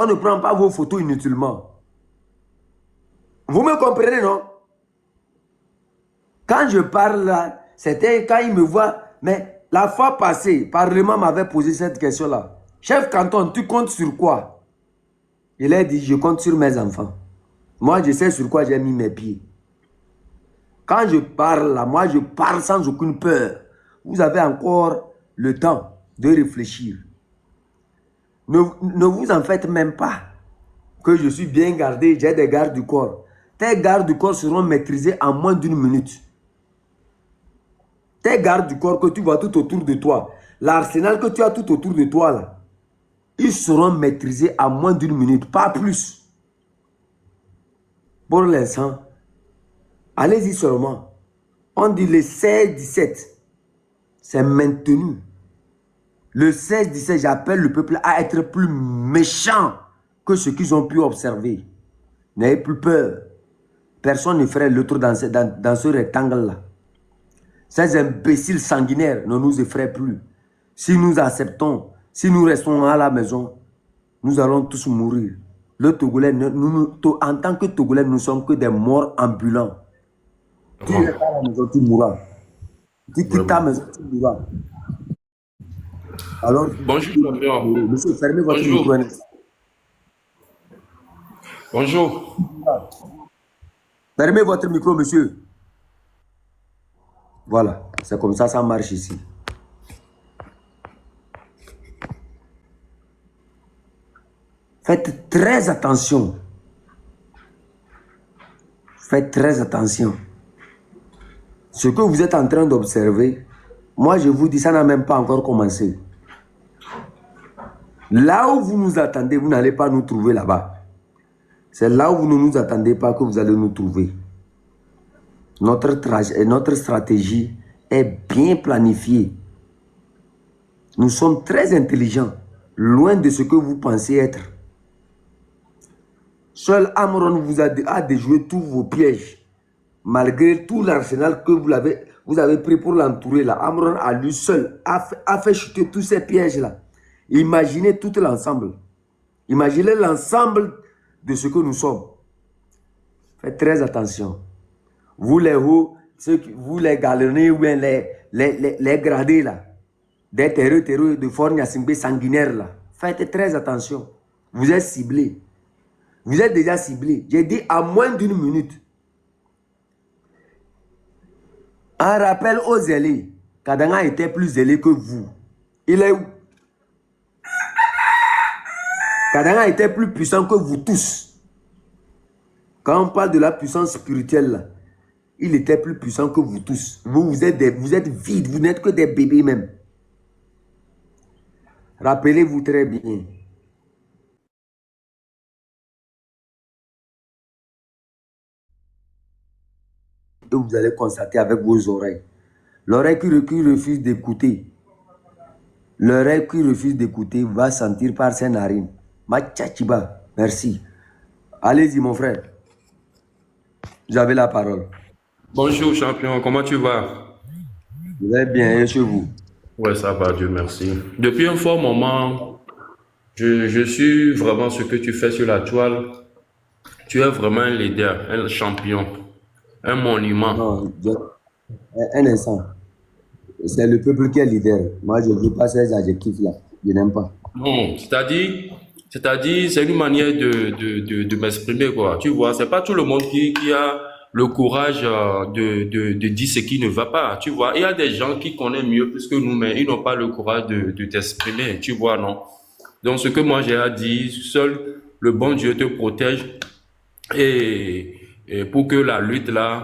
On ne prend pas vos photos inutilement. Vous me comprenez, non? Quand je parle là, c'était quand il me voit. Mais la fois passée, Parlement m'avait posé cette question-là. Chef Canton, tu comptes sur quoi? Il a dit, je compte sur mes enfants. Moi, je sais sur quoi j'ai mis mes pieds. Quand je parle là, moi, je parle sans aucune peur. Vous avez encore le temps de réfléchir. Ne vous en faites même pas que je suis bien gardé, j'ai des gardes du corps. Tes gardes du corps seront maîtrisés en moins d'une minute. Tes gardes du corps que tu vois tout autour de toi, l'arsenal que tu as tout autour de toi là, ils seront maîtrisés en moins d'une minute, pas plus. Pour l'instant, allez-y seulement. On dit le 16-17, c'est maintenu. Le 16-17, j'appelle le peuple à être plus méchant que ce qu'ils ont pu observer. N'ayez plus peur. Personne ne ferait l'autre dans ce rectangle-là. Ces imbéciles sanguinaires ne nous effraient plus. Si nous acceptons, si nous restons à la maison, nous allons tous mourir. Le Togolais, en tant que Togolais, nous ne sommes que des morts ambulants. Tu restes à la maison, tu mourras. Tu quittes ta maison, tu mourras. Alors, Bonjour, champion. monsieur, fermez votre Bonjour. micro. Bonjour. Fermez votre micro, monsieur. Voilà, c'est comme ça marche ici. Faites très attention. Faites très attention. Ce que vous êtes en train d'observer, moi je vous dis, ça n'a même pas encore commencé. Là où vous nous attendez, vous n'allez pas nous trouver là-bas. C'est là où vous ne nous attendez pas que vous allez nous trouver. Notre stratégie est bien planifiée. Nous sommes très intelligents, loin de ce que vous pensez être. Seul Amron vous a déjoué tous vos pièges. Malgré tout l'arsenal que vous avez pris pour l'entourer, là, Amron à lui seul a fait chuter tous ces pièges-là. Imaginez tout l'ensemble. Imaginez l'ensemble de ce que nous sommes. Faites très attention. Vous les hauts, vous les galonnés ou bien les gradés là, des terreux de Fort Gnassingbé sanguinaires là, faites très attention. Vous êtes ciblés. Vous êtes déjà ciblés. J'ai dit à moins d'une minute. Un rappel aux zélés. Kadanga était plus zélé que vous. Il est où? Kadanga était plus puissant que vous tous. Quand on parle de la puissance spirituelle, là, il était plus puissant que vous tous. Vous êtes vides, vous n'êtes que des bébés même. Rappelez-vous très bien. Et vous allez constater avec vos oreilles. L'oreille qui refuse d'écouter, l'oreille qui refuse d'écouter va sentir par ses narines. Machachiba, merci. Allez-y mon frère. Vous avez la parole. Bonjour, champion. Comment tu vas? Vous allez bien, et chez vous? Ouais, ça va, Dieu merci. Depuis un fort moment, je suis vraiment ce que tu fais sur la toile. Tu es vraiment un leader, un champion, un monument. Non, un instant. C'est le peuple qui est leader. Moi, je ne veux pas ces adjectifs-là. Je n'aime pas. Non, c'est-à-dire, c'est une manière de m'exprimer, quoi. Tu vois, c'est pas tout le monde qui a le courage de dire ce qui ne va pas. Tu vois, il y a des gens qui connaissent mieux plus que nous, mais ils n'ont pas le courage de t'exprimer. Tu vois, non? Donc, ce que moi j'ai à dire, seul le bon Dieu te protège et pour que la lutte là,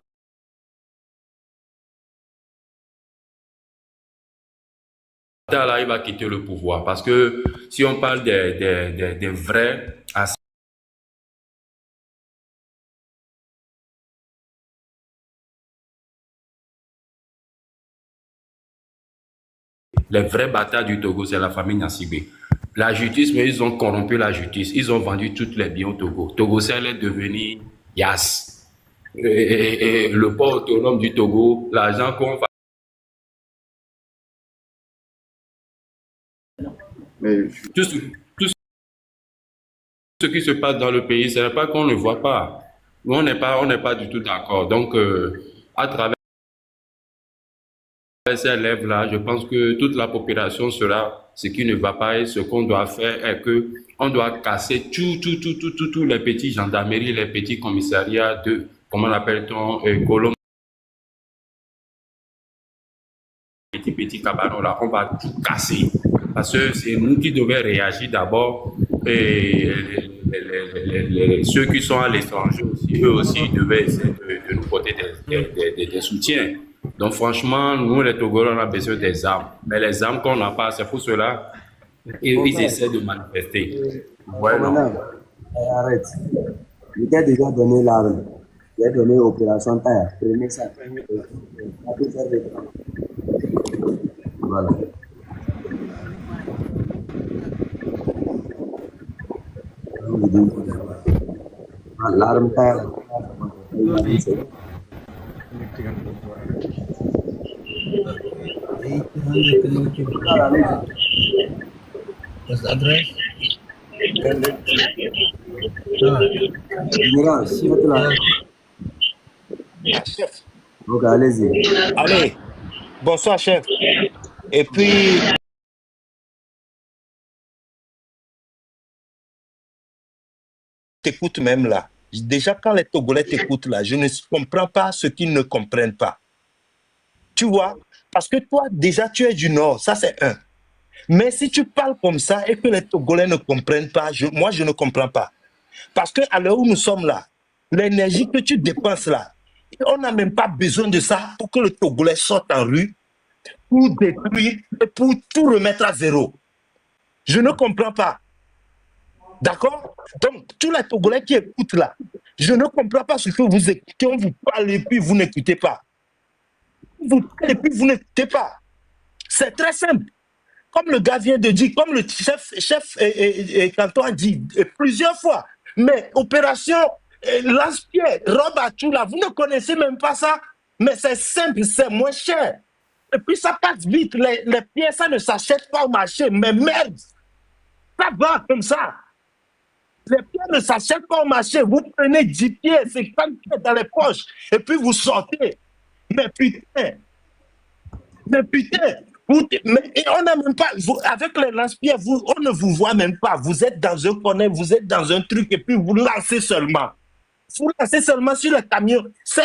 là, il va quitter le pouvoir. Parce que si on parle des vrais les vrais bâtards du Togo, c'est la famille Nassibé. La justice, mais ils ont corrompu la justice. Ils ont vendu tous les biens au Togo. Togo, c'est allé devenir Yas. Et le port autonome du Togo, l'argent qu'on va. Mais Tout, ce qui se passe dans le pays, ce n'est pas qu'on ne voit pas. Nous, on n'est pas du tout d'accord. Donc, à travers ces élèves-là, je pense que toute la population sera ce qui ne va pas et ce qu'on doit faire est que on doit casser tous les petits gendarmeries, les petits commissariats de, comment l'appelle-t-on, Colombe, petits cabanons là, on va tout casser. Parce que c'est nous qui devons réagir d'abord et ceux qui sont à l'étranger aussi, eux aussi devaient essayer de nous porter des soutiens. Donc franchement, nous les Togolais, on a besoin des armes. Mais les armes qu'on n'a pas, c'est pour cela ils essaient de manifester. Ouais, non. Commandant, arrête. Je t'ai déjà donné l'arme. J'ai donné opération taille. Prenez ça. Voilà. L'arme taille. Ok, allez-y. Allez, bonsoir chef. Et puis, t'écoutes même là. Déjà, quand les Togolais t'écoutent là, je ne comprends pas ce qu'ils ne comprennent pas. Tu vois? Parce que toi, déjà, tu es du Nord. Ça, c'est un. Mais si tu parles comme ça et que les Togolais ne comprennent pas, moi, je ne comprends pas. Parce qu'à l'heure où nous sommes là, l'énergie que tu dépenses là, on n'a même pas besoin de ça pour que le Togolais sorte en rue, pour détruire et pour tout remettre à zéro. Je ne comprends pas. D'accord? Donc, tous les Togolais qui écoutent là, je ne comprends pas ce que vous écoutez, on vous parle et puis vous n'écoutez pas. Vous parlez et puis vous n'écoutez pas. C'est très simple. Comme le gars vient de dire, comme le chef Canton a dit plusieurs fois, mais opération lance-pierre, robe à tout là, vous ne connaissez même pas ça, mais c'est simple, c'est moins cher. Et puis ça passe vite, les pièces, ça ne s'achète pas au marché, mais merde, ça va comme ça. Les pièces ne s'achètent pas au marché, vous prenez 10 pièces, 50 pièces dans les poches, et puis vous sortez. Mais putain, mais on n'a même pas, avec les lance-pierres, on ne vous voit même pas. Vous êtes dans un corner, vous êtes dans un truc et puis vous lancez seulement. Vous lancez seulement sur le camion. Ces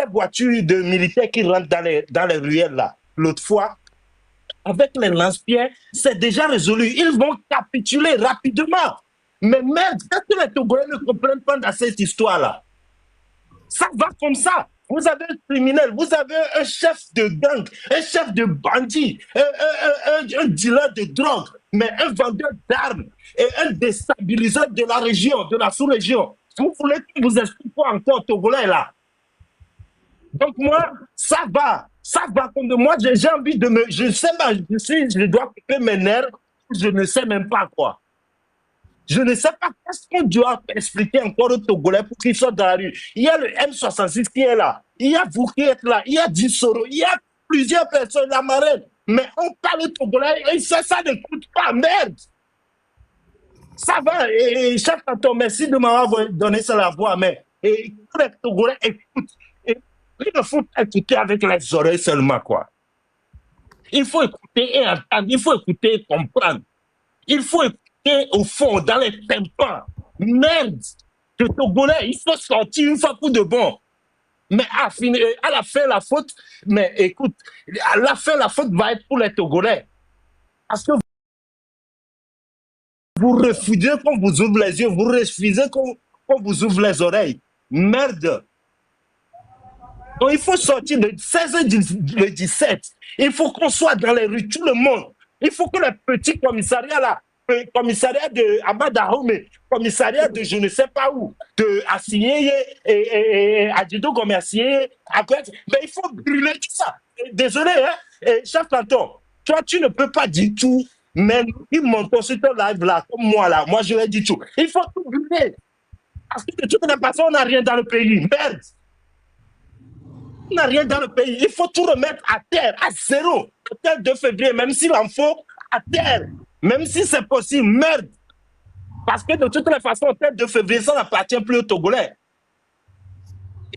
voitures de militaires qui rentrent dans les ruelles là, l'autre fois, avec les lance-pierres, c'est déjà résolu. Ils vont capituler rapidement. Mais merde, qu'est-ce que les Togolais ne comprennent pas dans cette histoire-là? Ça va comme ça. Vous avez un criminel, vous avez un chef de gang, un chef de bandit, un dealer de drogue, mais un vendeur d'armes et un déstabiliseur de la région, de la sous-région. Vous voulez que vous explique quoi encore, Togolais, là? Donc moi, ça va comme de moi, j'ai envie de me... Je sais pas, je dois couper mes nerfs, je ne sais même pas quoi. Je ne sais pas qu'est-ce qu'on doit expliquer encore aux Togolais pour qu'ils sortent dans la rue. Il y a le M66 qui est là. Il y a vous qui êtes là. Il y a Dissoro. Il y a plusieurs personnes, la marraine. Mais on parle aux Togolais et ça n'écoute pas. Merde! Ça va. Et chef Canton, merci de m'avoir donné ça la voix. Mais et, les Togolais écoutent. Et, il ne faut pas écouter avec les oreilles seulement, quoi. Il faut écouter et entendre. Il faut écouter et comprendre. Il faut écouter au fond, dans les tympans. Merde! Le Togolais, il faut sortir une fois pour de bon. Mais à la fin, la faute, mais écoute, à la fin, la faute va être pour les Togolais. Parce que vous refusez qu'on vous ouvre les yeux, vous refusez qu'on vous ouvre les oreilles. Merde! Donc il faut sortir le 16 et le 17. Il faut qu'on soit dans les rues, tout le monde. Il faut que les petits commissariats là, commissariat de Abadahome, commissariat de je ne sais pas où, de Assiyeye et Adido comme Assiyeye, après, mais il faut brûler tout ça. Désolé, hein, chef Canton, toi tu ne peux pas dire tout, mais ils montent sur ton live là, comme moi là, moi je vais dire tout. Il faut tout brûler. Parce que de toute façon, on n'a rien dans le pays. Merde. On n'a rien dans le pays. Il faut tout remettre à terre, à zéro. Le 2 février, même s'il en faut, à terre. Même si c'est possible, merde. Parce que de toutes les façons, tête de février, ça n'appartient plus aux Togolais.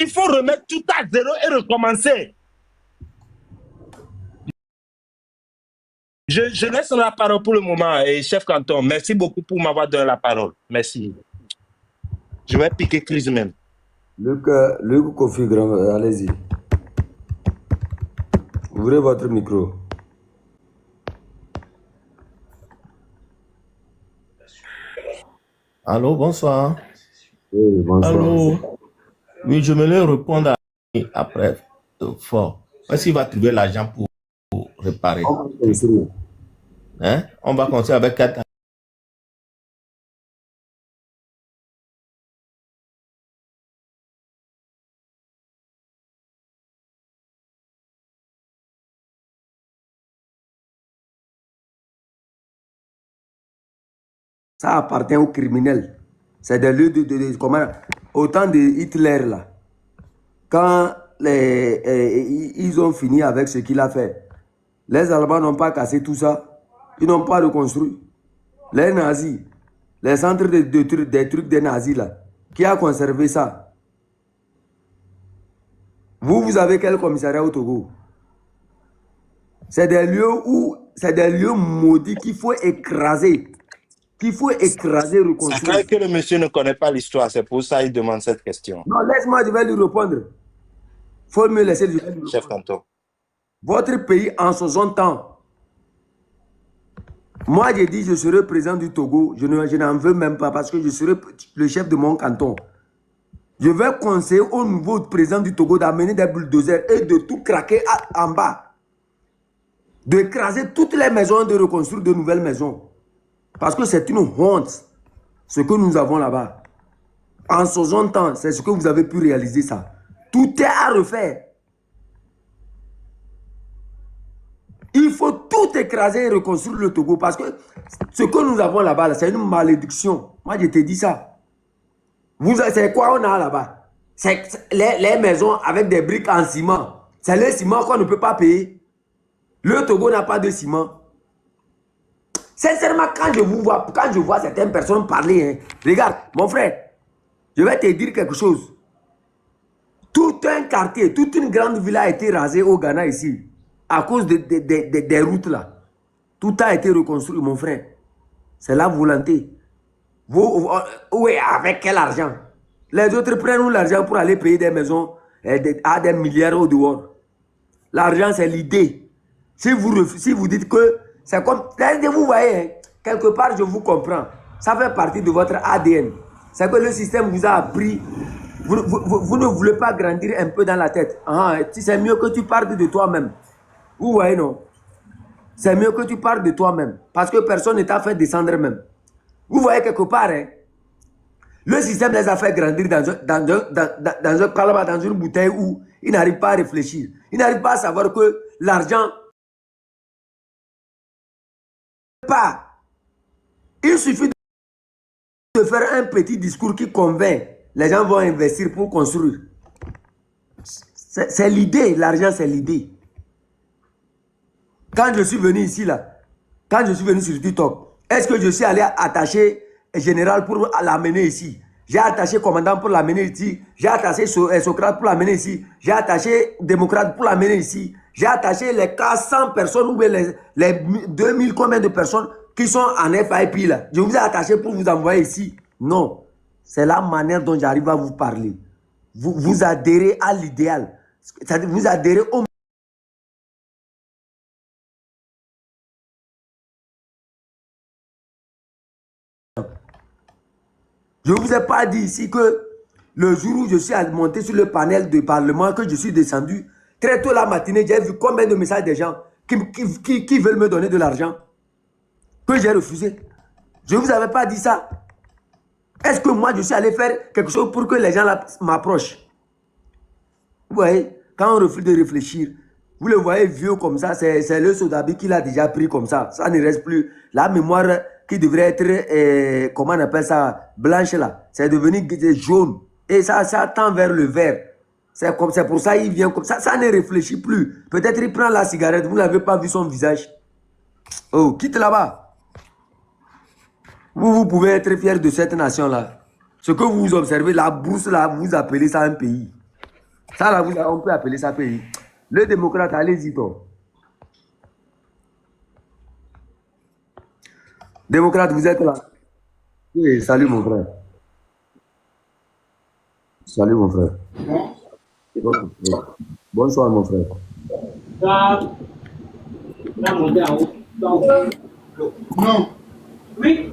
Il faut remettre tout à zéro et recommencer. Je laisse la parole pour le moment, et chef Canton, merci beaucoup pour m'avoir donné la parole. Merci. Je vais piquer crise même. Luc Kofi, allez-y. Ouvrez votre micro. Allô, bonsoir. Oui, bonsoir. Allô. Oui, je me le répondre après. Fort. Est-ce qu'il va trouver l'argent pour réparer? Hein? On va continuer avec 4 ans. Ça appartient aux criminels. C'est des lieux comment, autant de Hitler là. Quand ils ont fini avec ce qu'il a fait, les Allemands n'ont pas cassé tout ça. Ils n'ont pas reconstruit. Les nazis, les centres des trucs des nazis là, qui a conservé ça? Vous avez quel commissariat au Togo? C'est des lieux maudits qu'il faut écraser. Reconstruire. C'est vrai que le monsieur ne connaît pas l'histoire, c'est pour ça qu'il demande cette question. Non, laisse-moi, je vais lui répondre. Il faut me laisser lui répondre. Chef Canton. Votre pays en 60 ans. Moi, j'ai dit je serai président du Togo. Je n'en veux même pas parce que je serai le chef de mon canton. Je vais conseiller au nouveau président du Togo d'amener des bulldozers et de tout craquer en bas. D'écraser toutes les maisons et de reconstruire de nouvelles maisons. Parce que c'est une honte, ce que nous avons là-bas. En 60 ans, c'est ce que vous avez pu réaliser ça. Tout est à refaire. Il faut tout écraser et reconstruire le Togo parce que ce que nous avons là-bas, c'est une malédiction. Moi, je te dis ça. C'est quoi on a là-bas? C'est les maisons avec des briques en ciment. C'est le ciment qu'on ne peut pas payer. Le Togo n'a pas de ciment. Sincèrement, quand je vois certaines personnes parler, hein, regarde, mon frère, je vais te dire quelque chose. Tout un quartier, toute une grande ville a été rasée au Ghana ici, à cause des routes là. Tout a été reconstruit, mon frère. C'est la volonté. Oui, avec quel argent? Les autres prennent l'argent pour aller payer des maisons à des milliards au dehors. L'argent, c'est l'idée. Si vous dites que c'est comme... Vous voyez, hein, quelque part, je vous comprends. Ça fait partie de votre ADN. C'est que le système vous a appris. Vous ne voulez pas grandir un peu dans la tête. C'est mieux que tu parles de toi-même. Vous voyez, non? C'est mieux que tu parles de toi-même. Parce que personne ne t'a fait descendre même. Vous voyez quelque part, hein, le système les a fait grandir dans une bouteille où ils n'arrivent pas à réfléchir. Ils n'arrivent pas à savoir que l'argent... Il suffit de faire un petit discours qui convainc. Les gens vont investir pour construire. C'est l'idée, l'argent c'est l'idée. Quand je suis venu ici, là, quand je suis venu sur TikTok, est-ce que je suis allé attacher général pour l'amener ici? J'ai attaché commandant pour l'amener ici. J'ai attaché Socrate pour l'amener ici. J'ai attaché démocrate pour l'amener ici. J'ai attaché les 400 personnes ou les 2000 combien de personnes qui sont en FIP là. Je vous ai attaché pour vous envoyer ici. Non. C'est la manière dont j'arrive à vous parler. Vous adhérez à l'idéal. C'est-à-dire vous adhérez au... Je ne vous ai pas dit ici que le jour où je suis monté sur le panel du Parlement, que je suis descendu, très tôt la matinée, j'ai vu combien de messages des gens qui veulent me donner de l'argent, que j'ai refusé. Je ne vous avais pas dit ça. Est-ce que moi, je suis allé faire quelque chose pour que les gens m'approchent? Vous voyez, quand on refuse de réfléchir, vous le voyez vieux comme ça, c'est le Sodabi qui l'a déjà pris comme ça. Ça ne reste plus. La mémoire qui devrait être, comment on appelle ça, blanche là, c'est devenu jaune. Et ça tend vers le vert. C'est pour ça qu'il vient comme ça. Ça ne réfléchit plus. Peut-être il prend la cigarette, vous n'avez pas vu son visage. Oh, quitte là-bas. Vous pouvez être fier de cette nation-là. Ce que vous observez, la brousse là, vous appelez ça un pays. Ça là, on peut appeler ça pays. Le démocrate, allez-y, toi. Démocrate, vous êtes là. Oui, salut mon frère. Salut mon frère. Bonsoir mon frère. Non. Oui.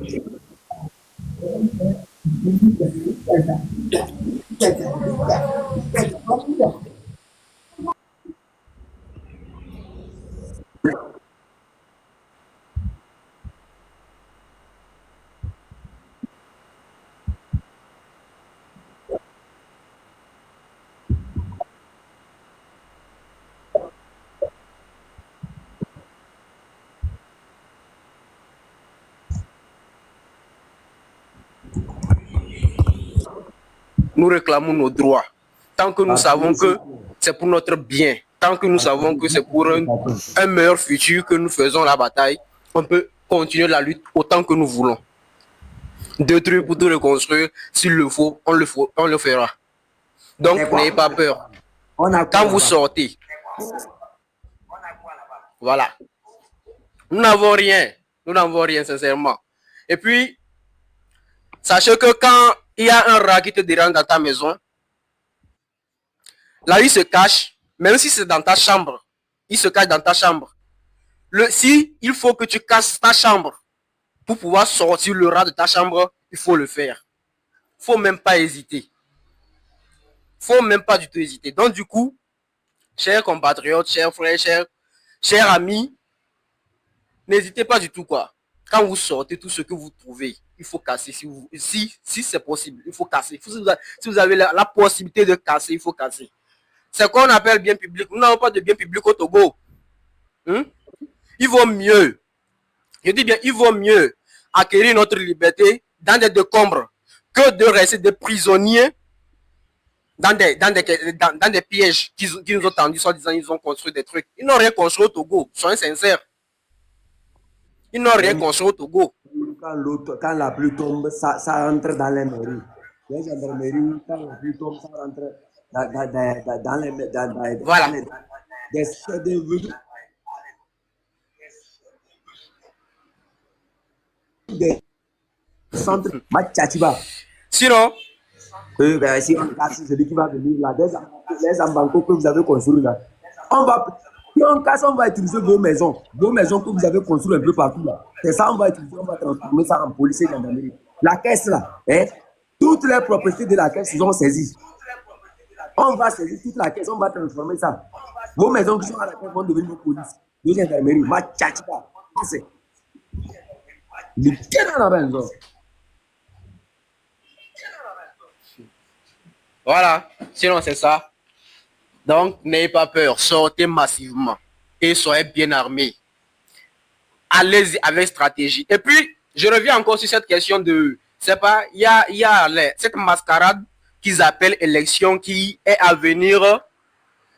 Nous réclamons nos droits. Tant que nous savons que c'est pour notre bien, tant que nous savons que c'est pour un meilleur futur que nous faisons la bataille, on peut continuer la lutte autant que nous voulons. Détruire pour tout reconstruire, s'il le faut, on le fera. Donc, n'ayez pas peur. Quand vous sortez, voilà. Nous n'avons rien, sincèrement. Et puis, sachez que quand il y a un rat qui te dérange dans ta maison, là, il se cache, même si c'est dans ta chambre, il se cache dans ta chambre. Si il faut que tu casses ta chambre pour pouvoir sortir le rat de ta chambre, il faut le faire. Il ne faut même pas hésiter. Il ne faut même pas du tout hésiter. Donc, du coup, chers compatriotes, chers frères, chers amis, n'hésitez pas du tout, quoi. Quand vous sortez, tout ce que vous trouvez, il faut casser. Si c'est possible, il faut casser. Si vous avez la possibilité de casser, il faut casser. C'est ce qu'on appelle bien public. Nous n'avons pas de bien public au Togo. Il vaut mieux, je dis bien, il vaut mieux acquérir notre liberté dans des décombres que de rester des prisonniers dans des pièges qui nous ont tendus, soit disant ils ont construit des trucs. Ils n'ont rien construit au Togo, soyons sincères. Ils n'ont rien construit au Togo. Quand la pluie tombe, ça rentre dans les mairies. Les gendarmeries, quand la pluie tombe, ça rentre dans les... Voilà. Des centres Machatiba. Sinon, si on casse celui qui va venir là, les embankos que vous avez construits là, si on casse, on va utiliser vos maisons que vous avez construites un peu partout là. C'est ça, on va utiliser, on va transformer ça en police et gendarmerie. La caisse là, toutes les propriétés de la caisse, ils ont saisi. On va saisir toute la caisse, on va transformer ça. Vos maisons qui sont à la caisse vont devenir police, de gendarmerie, Machatiba. voilà, sinon c'est ça. Donc, n'ayez pas peur, sortez massivement et soyez bien armés. Allez-y avec stratégie. Et puis, je reviens encore sur cette question de, c'est pas, il y a cette mascarade qu'ils appellent élection qui est à venir.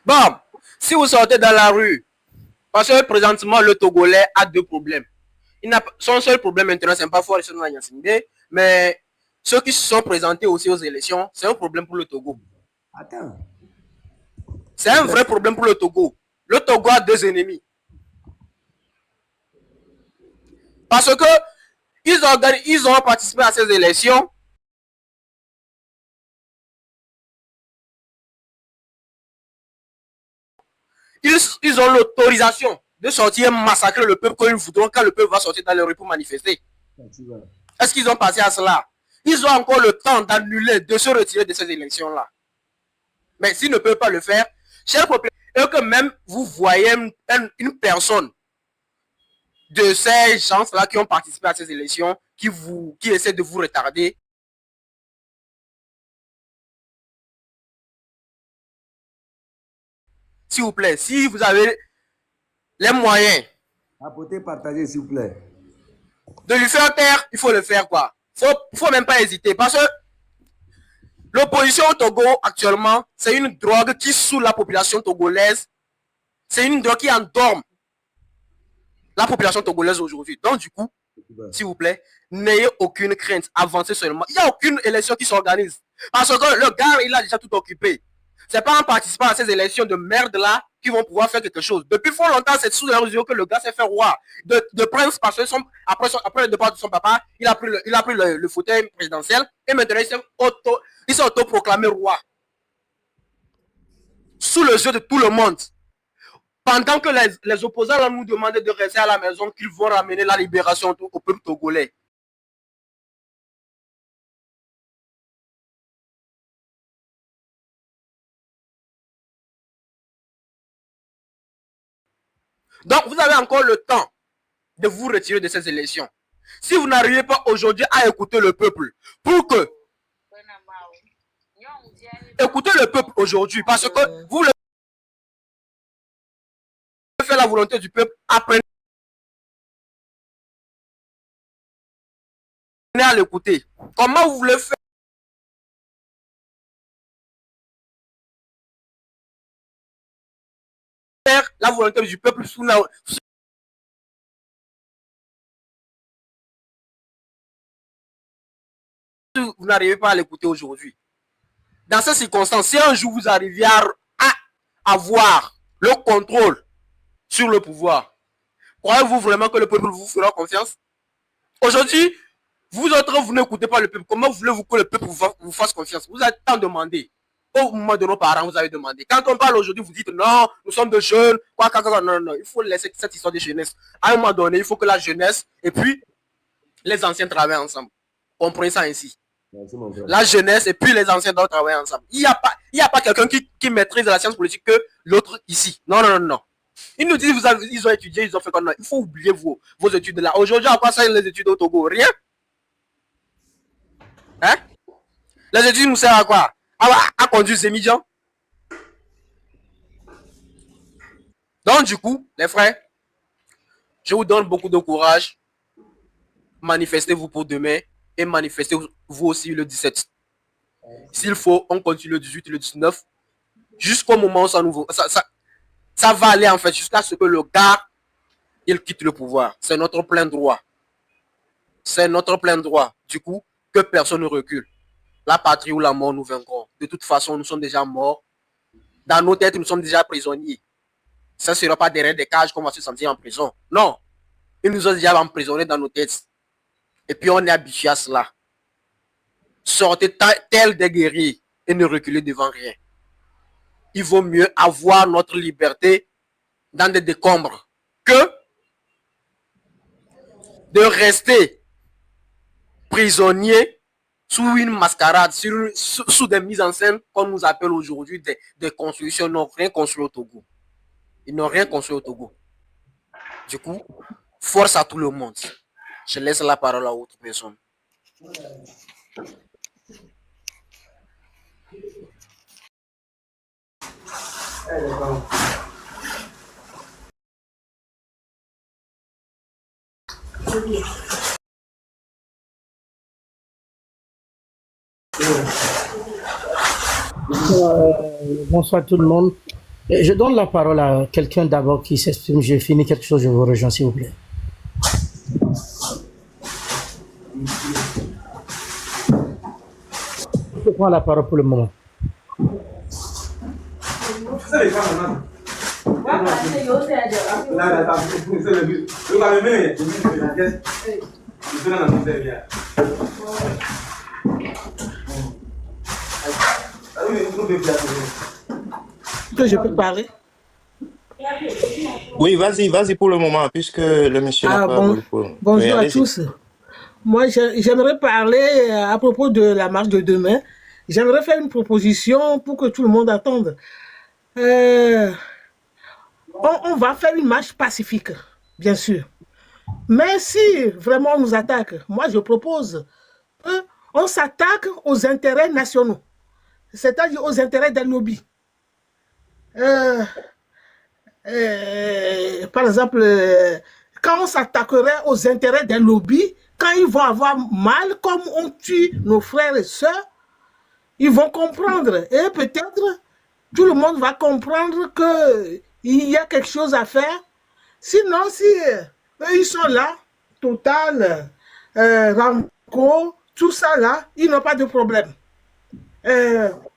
Bon, si vous sortez dans la rue, parce que présentement, le Togolais a deux problèmes. Son seul problème maintenant, c'est pas fort, mais ceux qui se sont présentés aussi aux élections, c'est un problème pour le Togo. Attends. C'est un vrai problème pour le Togo. Le Togo a deux ennemis. Parce que ils ont participé à ces élections. Ils ont l'autorisation de sortir massacrer le peuple quand ils voudront, quand le peuple va sortir dans les rues pour manifester. Est-ce qu'ils ont passé à cela? Ils ont encore le temps d'annuler, de se retirer de ces élections-là. Mais s'ils ne peuvent pas le faire, chers populations, et que même vous voyez une personne de ces gens-là qui ont participé à ces élections, qui essaient de vous retarder, s'il vous plaît, si vous avez les moyens apportez, partagez, s'il vous plaît, de lui faire taire, il faut le faire, quoi. Faut même pas hésiter, parce que l'opposition au Togo actuellement, c'est une drogue qui saoule la population togolaise. C'est une drogue qui endorme la population togolaise aujourd'hui. Donc du coup, s'il vous plaît, n'ayez aucune crainte, avancez seulement. Il n'y a aucune élection qui s'organise. Parce que le gars, il a déjà tout occupé. C'est pas en participant à ces élections de merde-là qu'ils vont pouvoir faire quelque chose. Depuis fort longtemps, c'est sous la mesure que le gars s'est fait roi de prince parce que après le départ de son papa, il a pris le fauteuil présidentiel et maintenant il s'est autoproclamé roi. Sous le jeu de tout le monde. Pendant que les opposants là, nous demandaient de rester à la maison, qu'ils vont ramener la libération au peuple togolais. Donc, vous avez encore le temps de vous retirer de ces élections. Si vous n'arrivez pas aujourd'hui à écouter le peuple, pour que... Écoutez le peuple aujourd'hui, parce que vous faites la volonté du peuple, apprenez à l'écouter. Comment vous voulez faire la volonté du peuple sous la... Vous n'arrivez pas à l'écouter aujourd'hui. Dans ces circonstances, si un jour vous arrivez à avoir le contrôle sur le pouvoir, croyez-vous vraiment que le peuple vous fera confiance? Aujourd'hui, vous autres, vous n'écoutez pas le peuple. Comment voulez-vous que le peuple vous fasse confiance? Vous avez tant demandé. Au moment de nos parents, vous avez demandé. Quand on parle aujourd'hui, vous dites non, nous sommes de jeunes. Non. Il faut laisser cette histoire de jeunesse. À un moment donné, il faut que la jeunesse et puis les anciens travaillent ensemble. Comprenez ça ainsi. La jeunesse et puis les anciens doivent travailler ensemble. Il n'y a pas quelqu'un qui maîtrise la science politique que l'autre ici. Non. Ils nous disent ils ont étudié, ils ont fait quoi? Non, il faut oublier vos études là. Aujourd'hui, à quoi ça les études au Togo? Rien. Hein? Les études nous servent à quoi? À conduire ces médias. Donc, du coup, les frères, je vous donne beaucoup de courage. Manifestez-vous pour demain et manifestez-vous aussi le 17. S'il faut, on continue le 18 et le 19 jusqu'au moment où ça va aller en fait jusqu'à ce que le gars il quitte le pouvoir. C'est notre plein droit. C'est notre plein droit. Du coup, que personne ne recule. La patrie ou la mort nous vaincront. De toute façon, nous sommes déjà morts. Dans nos têtes, nous sommes déjà prisonniers. Ça ne sera pas derrière des cages qu'on va se sentir en prison. Non. Ils nous ont déjà emprisonnés dans nos têtes. Et puis on est habitué à cela. Sortez tel des guerriers et ne reculez devant rien. Il vaut mieux avoir notre liberté dans des décombres que de rester prisonnier sous une mascarade, sous des mises en scène qu'on nous appelle aujourd'hui des constructions. Ils n'ont rien construit au Togo. Ils n'ont rien construit au Togo. Du coup, force à tout le monde. Je laisse la parole à autre personne. Bonsoir tout le monde. Je donne la parole à quelqu'un d'abord qui s'exprime. J'ai fini quelque chose, je vous rejoins s'il vous plaît. Je prends la parole pour le moment. Que je peux parler? Oui, vas-y pour le moment, puisque le monsieur n'a pas voulu. Bonjour à tous. Moi, j'aimerais parler à propos de la marche de demain. J'aimerais faire une proposition pour que tout le monde attende. On va faire une marche pacifique, bien sûr. Mais si vraiment on nous attaque, moi je propose qu'on s'attaque aux intérêts nationaux, c'est-à-dire aux intérêts des lobbies. Par exemple, quand on s'attaquerait aux intérêts des lobbies, quand ils vont avoir mal, comme on tue nos frères et sœurs, ils vont comprendre. Et peut-être, tout le monde va comprendre qu'il y a quelque chose à faire. Sinon, si eux, ils sont là, total, Ranco, tout ça là, ils n'ont pas de problème.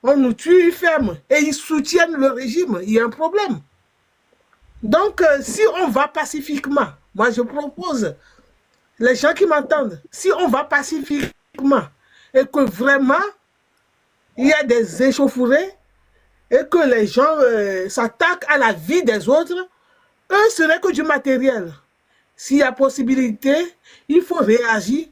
On nous tue, ils ferment et ils soutiennent le régime, il y a un problème. Donc, si on va pacifiquement, moi je propose, les gens qui m'entendent, si on va pacifiquement et que vraiment il y a des échauffourées et que les gens s'attaquent à la vie des autres, eux, ce n'est que du matériel. S'il y a possibilité, il faut réagir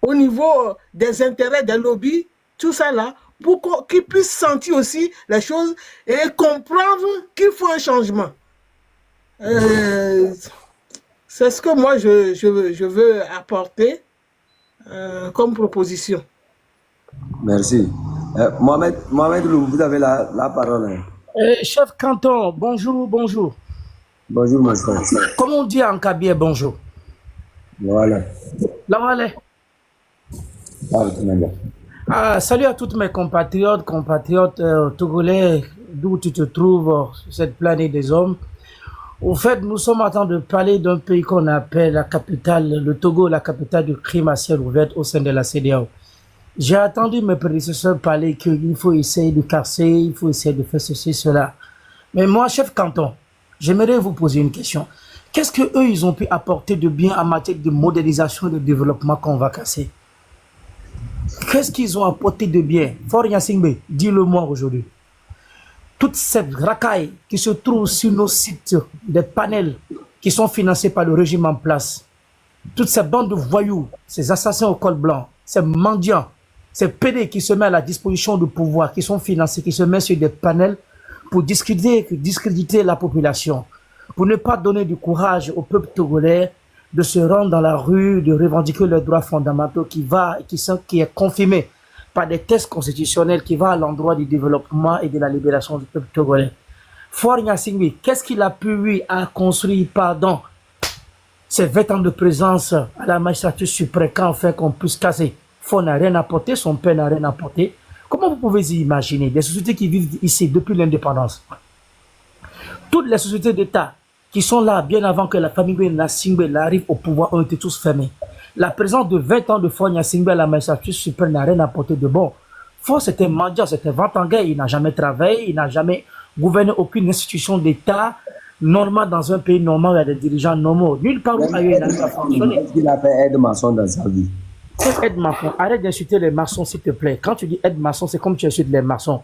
au niveau des intérêts des lobbies, tout ça là, pour qu'ils puissent sentir aussi les choses et comprendre qu'il faut un changement. C'est ce que moi je veux apporter comme proposition. Merci. Mohamed Loum, vous avez la parole. Hein. Chef Canton, bonjour, bonjour. Bonjour, mon frère. Comment on dit en Kabyle bonjour? Voilà. Lawale. Salut à tous mes compatriotes togolais, d'où tu te trouves sur cette planète des hommes. Au fait, nous sommes en train de parler d'un pays qu'on appelle la capitale, le Togo, la capitale du crime à ciel ouvert au sein de la CEDEAO. J'ai entendu mes prédécesseurs parler qu'il faut essayer de casser, il faut essayer de faire ceci, cela. Mais moi, chef Canton, j'aimerais vous poser une question. Qu'est-ce qu'eux, ils ont pu apporter de bien en matière de modélisation et de développement qu'on va casser? Qu'est-ce qu'ils ont apporté de bien? Fort Yassingbe, dis-le-moi aujourd'hui. Toutes ces racailles qui se trouvent sur nos sites, des panels qui sont financés par le régime en place, toutes ces bandes de voyous, ces assassins au col blanc, ces mendiants, ces PD qui se mettent à la disposition du pouvoir, qui sont financés, qui se mettent sur des panels pour discréditer la population, pour ne pas donner du courage au peuple togolais de se rendre dans la rue, de revendiquer leurs droits fondamentaux qui est confirmé par des tests constitutionnels qui va à l'endroit du développement et de la libération du peuple togolais. Fort Gnassingbé, qu'est-ce qu'il a pu, lui, à construire, pardon, ces 20 ans de présence à la magistrature suprême, enfin qu'on puisse casser? Fort n'a rien apporté, son père n'a rien apporté. Comment vous pouvez y imaginer des sociétés qui vivent ici depuis l'indépendance? Toutes les sociétés d'État qui sont là bien avant que la famille Gnassingbé arrive au pouvoir ont été tous fermés. La présence de 20 ans de Fort Gnassingbé à la magistrature suprême n'a rien apporté de bon. Fort, c'était mendiant, c'était Ventangay, il n'a jamais travaillé, il n'a jamais gouverné aucune institution d'État normale dans un pays normal où il y a des dirigeants normaux. Nulle part où ailleurs il n'a pas fonctionné. Il a fait aide-maçon dans sa vie. Aide-maçon, arrête d'insulter les maçons s'il te plaît. Quand tu dis aide-maçon, c'est comme tu insultes les maçons.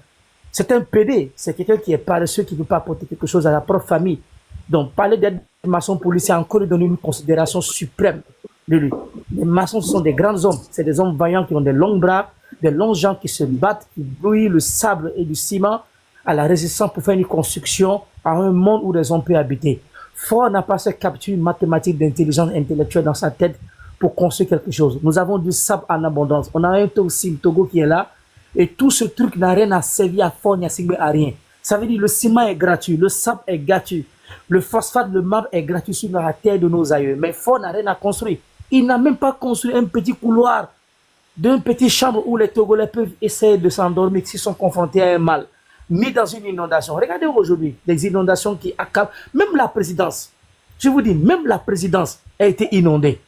C'est un PD, c'est quelqu'un qui est paresseux, qui ne peut pas apporter quelque chose à la propre famille. Donc parler d'aide-maçon pour lui, c'est encore lui donner une considération suprême de lui. Les maçons, ce sont des grands hommes, c'est des hommes vaillants qui ont des longs bras, des longs jambes qui se battent, qui brouillent le sable et du ciment à la résistance pour faire une construction à un monde où les hommes peuvent habiter. Fort n'a pas cette capture mathématique d'intelligence intellectuelle dans sa tête pour construire quelque chose. Nous avons du sable en abondance. On a un aussi le Togo qui est là et tout ce truc n'a rien à servir à Fort Gnassingbé à rien. Ça veut dire le ciment est gratuit, le sable est gratuit, le phosphate, le marbre est gratuit sur la terre de nos aïeux. Mais Fort n'a rien à construire. Il n'a même pas construit un petit couloir d'une petite chambre où les Togolais peuvent essayer de s'endormir s'ils sont confrontés à un mal, mis dans une inondation. Regardez aujourd'hui les inondations qui accablent. Même la présidence, je vous dis, même la présidence a été inondée.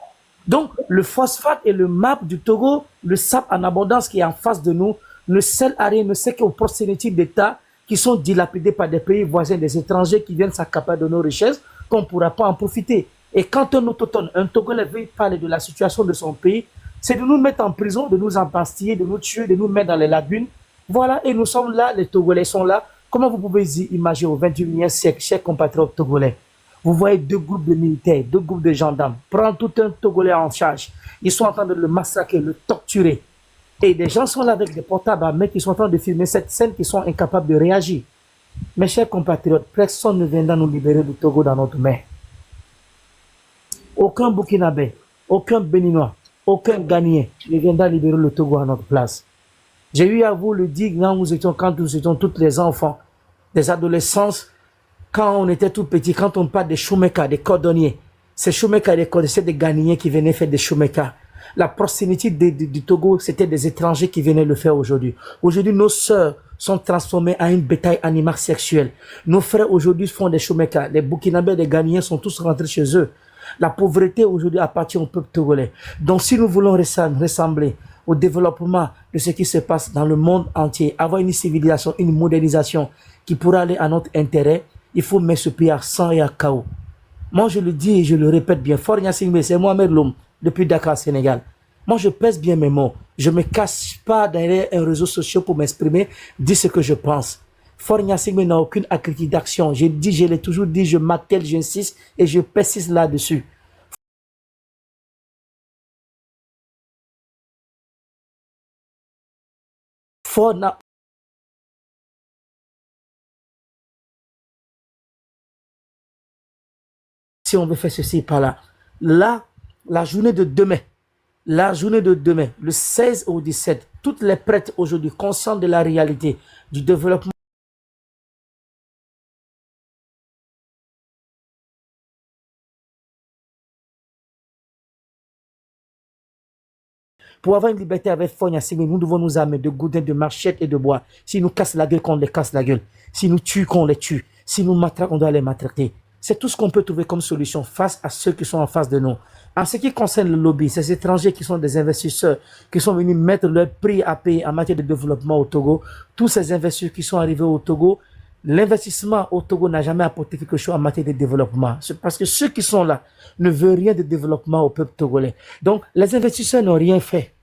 Donc, le phosphate et le marbre du Togo, le sable en abondance qui est en face de nous, ne sert à rien, ne sert qu'aux prospérités d'État qui sont dilapidés par des pays voisins, des étrangers qui viennent s'accaparer de nos richesses, qu'on ne pourra pas en profiter. Et quand un autochtone, un Togolais veut parler de la situation de son pays, c'est de nous mettre en prison, de nous empastiller, de nous tuer, de nous mettre dans les lagunes. Voilà, et nous sommes là, les Togolais sont là. Comment vous pouvez imaginer au XXIe siècle, chers compatriotes togolais, vous voyez 2 groupes de militaires, 2 groupes de gendarmes, prendre tout un Togolais en charge. Ils sont en train de le massacrer, le torturer. Et des gens sont là avec des portables à main qui sont en train de filmer cette scène, qui sont incapables de réagir. Mes chers compatriotes, personne ne viendra nous libérer du Togo dans notre main. Aucun Burkinabé, aucun Béninois, aucun Ghanéen ne viendra libérer le Togo à notre place. J'ai eu à vous le dire quand nous étions tous les enfants, des adolescents, quand on était tout petit, quand on parle des Choumeka, des cordonniers. Ces Choumeka et des cordonniers, c'est des Ghanéens qui venaient faire des Choumeka. La proximité du Togo, c'était des étrangers qui venaient le faire aujourd'hui. Aujourd'hui, nos sœurs sont transformées en une bétail animale sexuelle. Nos frères aujourd'hui font des Choumeka. Les Burkinabés et les Ghanéens sont tous rentrés chez eux. La pauvreté aujourd'hui appartient au peuple togolais. Donc si nous voulons ressembler au développement de ce qui se passe dans le monde entier, avoir une civilisation, une modernisation qui pourra aller à notre intérêt, il faut mettre ce pays à 100 et à KO. Moi, je le dis et je le répète bien. Fort Gnassingbé, c'est Mohamed Loum, depuis Dakar, Sénégal. Moi, je pèse bien mes mots. Je ne me cache pas derrière un réseau social pour m'exprimer, dire ce que je pense. Fort Gnassingbé n'a aucune critique d'action. Je l'ai toujours dit, je m'attelle, j'insiste et je persiste là-dessus. Fort n'a si on veut faire ceci par là. Là, la journée de demain, le 16 au 17, toutes les prêtres aujourd'hui conscientes de la réalité du développement pour avoir une liberté avec Fort Gnassingbé, nous devons nous armer de goudins, de machettes et de bois. Si nous cassent la gueule, qu'on les casse la gueule. Si nous tuent, qu'on les tue. Si nous matraquons, on doit les matraquer. C'est tout ce qu'on peut trouver comme solution face à ceux qui sont en face de nous. En ce qui concerne le lobby, ces étrangers qui sont des investisseurs, qui sont venus mettre leur prix à payer en matière de développement au Togo, tous ces investisseurs qui sont arrivés au Togo, l'investissement au Togo n'a jamais apporté quelque chose en matière de développement. C'est parce que ceux qui sont là ne veulent rien de développement au peuple togolais. Donc, les investisseurs n'ont rien fait.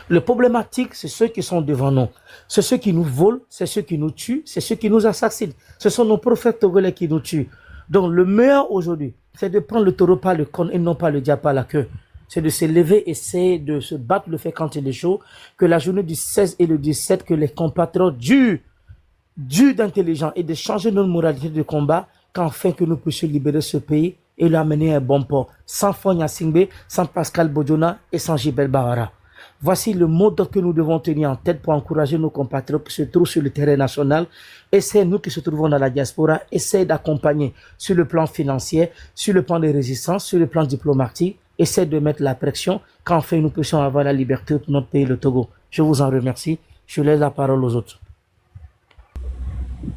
Le problématique, c'est ceux qui sont devant nous. C'est ceux qui nous volent, c'est ceux qui nous tuent, c'est ceux qui nous assassinent. Ce sont nos prophètes togolais qui nous tuent. Donc, le meilleur aujourd'hui, c'est de prendre le taureau par le corne et non pas le diable par la queue. C'est de se lever, essayer de se battre, le faire quand il est chaud, que la journée du 16 et le 17, que les compatriotes durs d'intelligence et de changer notre moralité de combat, qu'enfin que nous puissions libérer ce pays et l'amener à un bon port. Sans Fort Gnassingbé, sans Pascal Bodjona et sans Gilbert Bahara. Voici le mode que nous devons tenir en tête pour encourager nos compatriotes qui se trouvent sur le terrain national. Et c'est nous qui se trouvons dans la diaspora, essayez d'accompagner sur le plan financier, sur le plan de résistance, sur le plan diplomatique, essayez de mettre la pression qu'enfin nous puissions avoir la liberté pour notre pays, le Togo. Je vous en remercie. Je laisse la parole aux autres.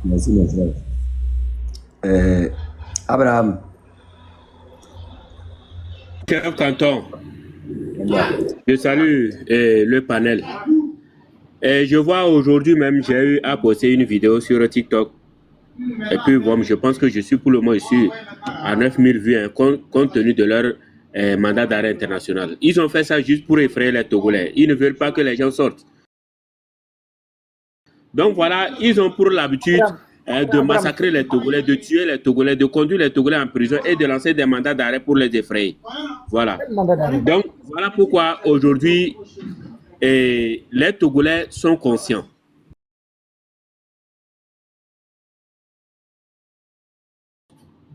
Merci, merci. Abraham. Cher Canton, je salue le panel. Et je vois aujourd'hui même, j'ai eu à poster une vidéo sur TikTok. Et puis bon, je pense que je suis pour le moment ici à 9000 vues, hein, compte tenu de leur mandat d'arrêt international. Ils ont fait ça juste pour effrayer les Togolais. Ils ne veulent pas que les gens sortent. Donc voilà, ils ont pour l'habitude de massacrer les Togolais, de tuer les Togolais, de conduire les Togolais en prison et de lancer des mandats d'arrêt pour les effrayer. Voilà. Donc voilà pourquoi aujourd'hui les Togolais sont conscients.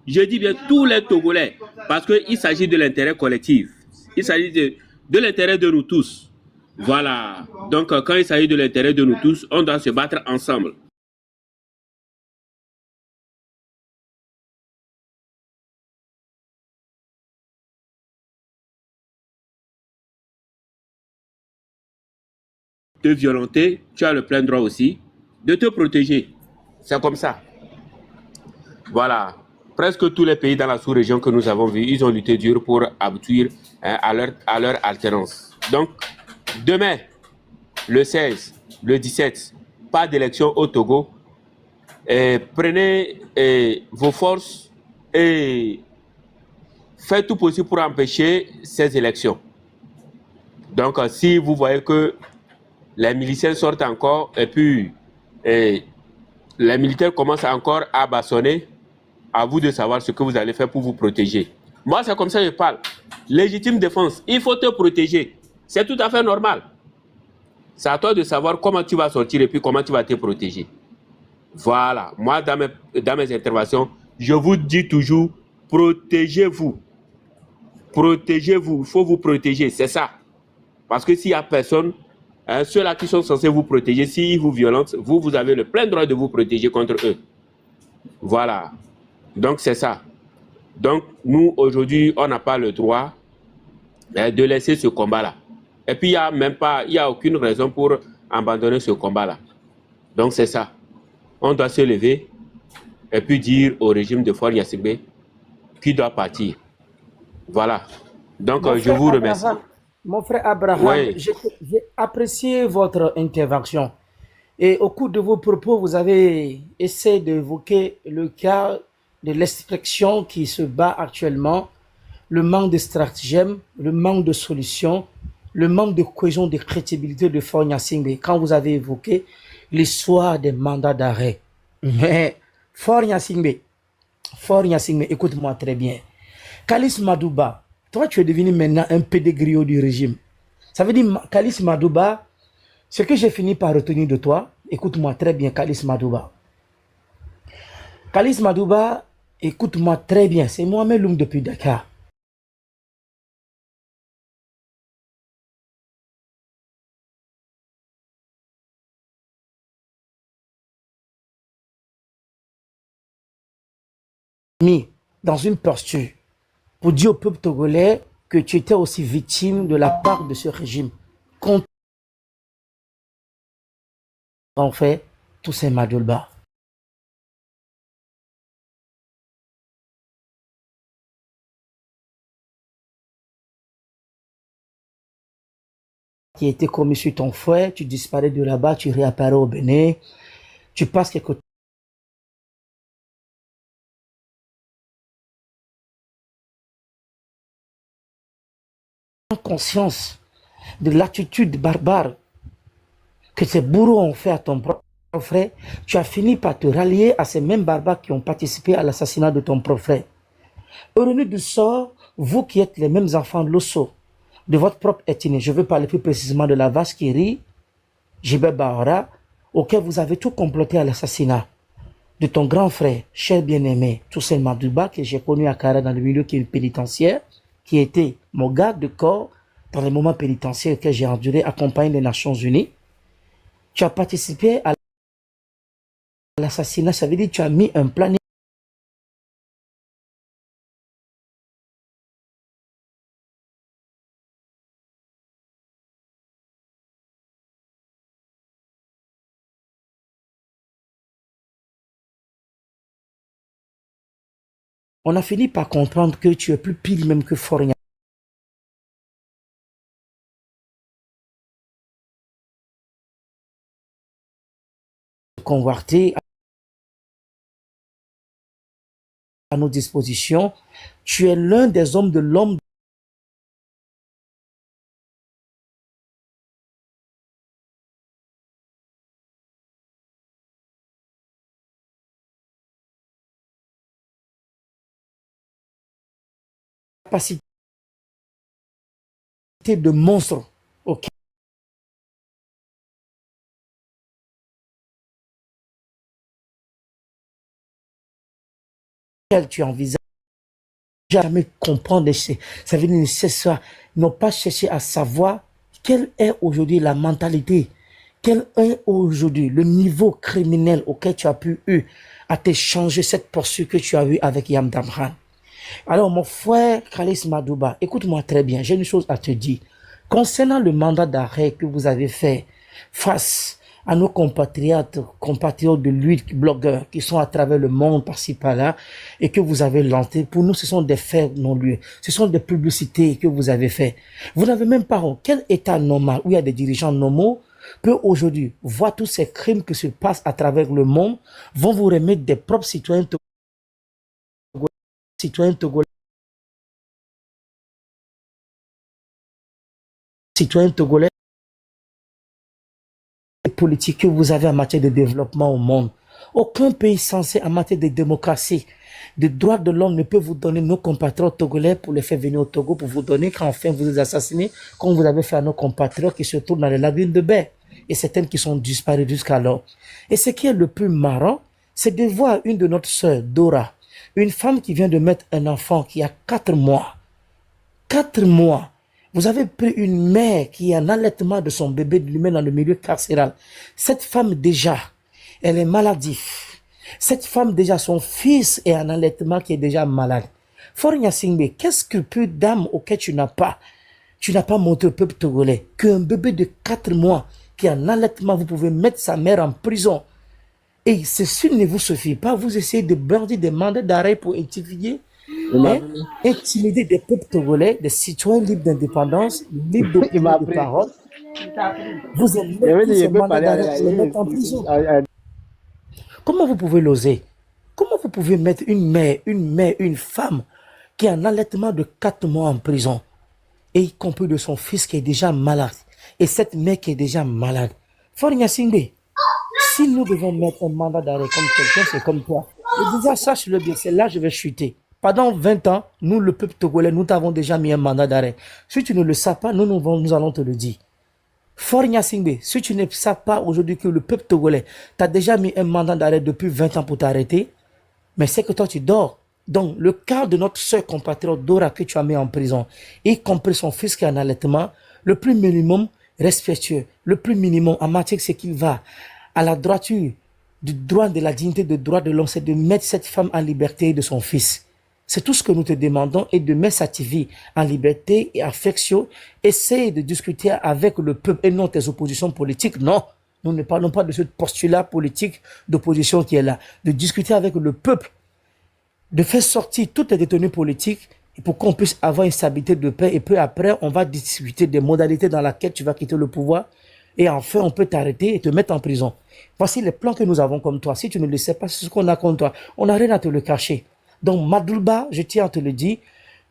Je dis bien tous les Togolais, parce qu'il s'agit de l'intérêt collectif. Il s'agit de l'intérêt de nous tous. Voilà. Donc quand il s'agit de l'intérêt de nous tous, on doit se battre ensemble. Te violenter, tu as le plein droit aussi de te protéger. C'est comme ça. Voilà. Presque tous les pays dans la sous-région que nous avons vu, ils ont lutté dur pour aboutir à leur alternance. Donc, demain, le 16, le 17, pas d'élection au Togo. Prenez vos forces et faites tout possible pour empêcher ces élections. Donc, si vous voyez que les miliciens sortent encore et puis les militaires commencent encore à bâillonner, à vous de savoir ce que vous allez faire pour vous protéger. Moi, c'est comme ça que je parle. Légitime défense, il faut te protéger. C'est tout à fait normal. C'est à toi de savoir comment tu vas sortir et puis comment tu vas te protéger. Voilà. Moi, dans mes interventions, je vous dis toujours, protégez-vous. Protégez-vous. Il faut vous protéger, c'est ça. Parce que s'il n'y a personne, ceux-là qui sont censés vous protéger, s'ils vous violentent, vous avez le plein droit de vous protéger contre eux. Voilà. Donc, c'est ça. Donc, nous, aujourd'hui, on n'a pas le droit de laisser ce combat-là. Et puis, il n'y a aucune raison pour abandonner ce combat-là. Donc, c'est ça. On doit se lever et puis dire au régime de Fort Gnassingbé qu'il doit partir. Voilà. Donc, Mon je frère vous remercie. Abraham, mon frère Abraham, Oui. j'ai apprécié votre intervention. Et au cours de vos propos, vous avez essayé d'évoquer le cas de l'extraction qui se bat actuellement, le manque de stratagème, le manque de solutions, le manque de cohésion, de crédibilité de Faure Gnassingbé. Quand vous avez évoqué l'histoire des mandats d'arrêt. Mais Faure Gnassingbé, écoute-moi très bien. Kalis Madouba, toi tu es devenu maintenant un pédégriot du régime. Ça veut dire, Kalis Madouba, ce que j'ai fini par retenir de toi, écoute-moi très bien, Kalis Madouba. Kalis Madouba, écoute-moi très bien, c'est Mohamed Loum depuis Dakar. Mis dans une posture pour dire au peuple togolais que tu étais aussi victime de la part de ce régime. Contre en fait tous ces Madulba. Qui a été commis sur ton frère, tu disparais de là-bas, tu réapparais au Bénin, tu passes quelque conscience de l'attitude barbare que ces bourreaux ont fait à ton propre frère, tu as fini par te rallier à ces mêmes barbares qui ont participé à l'assassinat de ton propre frère. Heureux du sort, vous qui êtes les mêmes enfants de l'Osso, de votre propre ethnie, je veux parler plus précisément de la vache qui rit, Jibé Bahara, auquel vous avez tout comploté à l'assassinat de ton grand frère, cher bien-aimé, Toussaint Madouba, que j'ai connu à Kara dans le milieu qui est pénitentiaire, qui était mon garde de corps dans les moments pénitentiaires que j'ai enduré, accompagné des Nations Unies. Tu as participé à l'assassinat, ça veut dire que tu as mis un plan on a fini par comprendre que tu es plus pile même que Faure converti à nos dispositions. Tu es l'un des hommes de l'homme capacité de monstre auquel tu envisages jamais comprendre. Ça veut dire nécessaire. Ils n'ont pas cherché à savoir quelle est aujourd'hui la mentalité, quel est aujourd'hui le niveau criminel auquel tu as pu à t'échanger cette poursuite que tu as eue avec Yam Damran. Alors, mon frère Kalis Madouba, écoute-moi très bien, j'ai une chose à te dire. Concernant le mandat d'arrêt que vous avez fait face à nos compatriotes de lui, blogueurs, qui sont à travers le monde, par-ci, par-là, et que vous avez lancé, pour nous, ce sont des faits non-lieux. Ce sont des publicités que vous avez fait. Vous n'avez même pas, quel état normal, où il y a des dirigeants normaux, peut aujourd'hui voir tous ces crimes qui se passent à travers le monde, vont vous remettre des propres citoyens togolais politiques que vous avez en matière de développement au monde. Aucun pays censé en matière de démocratie, de droits de l'homme ne peut vous donner nos compatriotes togolais pour les faire venir au Togo, pour vous donner quand enfin vous les assassinez, comme vous avez fait à nos compatriotes qui se trouvent dans les lagunes de baie et certaines qui sont disparues jusqu'alors. Et ce qui est le plus marrant, c'est de voir une de notre sœur, Dora, une femme qui vient de mettre un enfant qui a 4 mois. 4 mois. Vous avez pris une mère qui est en allaitement de son bébé de lui-même dans le milieu carcéral. Cette femme déjà, elle est maladive. Cette femme déjà, son fils est en allaitement qui est déjà malade. Faure Gnassingbé, qu'est-ce que peu d'âme auquel tu n'as pas montré au peuple togolais qu'un bébé de 4 mois qui est en allaitement, vous pouvez mettre sa mère en prison. Et ceci ne vous suffit pas, vous essayez de brandir des mandats d'arrêt pour étudier hein, intimider des peuples togolais, des citoyens libres d'indépendance, libres d'opinion, de parole. Vous allez mettre tous ces mandats d'arrêt et les mettre en prison. Comment vous pouvez l'oser? Comment vous pouvez mettre une mère, une femme qui est en allaitement de 4 mois en prison, et y compris de son fils qui est déjà malade, et cette mère qui est déjà malade? Foria Singbe, si nous devons mettre un mandat d'arrêt comme quelqu'un, c'est comme toi. Et déjà, sache-le bien, c'est là que je vais chuter. Pendant 20 ans, nous, le peuple togolais, nous t'avons déjà mis un mandat d'arrêt. Si tu ne le sais pas, nous allons te le dire. Foria Singbe, si tu ne sais pas aujourd'hui que le peuple togolais t'a déjà mis un mandat d'arrêt depuis 20 ans pour t'arrêter, mais c'est que toi tu dors. Donc le cas de notre soeur compatriote Dora que tu as mis en prison, y compris son fils qui est en allaitement, le plus minimum respectueux, le plus minimum en matière, c'est qu'il va à la droiture du droit de la dignité, du droit de l'homme, c'est de mettre cette femme en liberté de son fils. C'est tout ce que nous te demandons, et de mettre sa TV en liberté et affection. Essaye de discuter avec le peuple et non tes oppositions politiques. Non, nous ne parlons pas de ce postulat politique d'opposition qui est là. De discuter avec le peuple, de faire sortir toutes les détenus politiques pour qu'on puisse avoir une stabilité de paix. Et puis après, on va discuter des modalités dans lesquelles tu vas quitter le pouvoir. Et enfin, on peut t'arrêter et te mettre en prison. Voici les plans que nous avons comme toi. Si tu ne le sais pas, c'est ce qu'on a comme toi. On n'a rien à te le cacher. Donc, Madulba, je tiens à te le dire,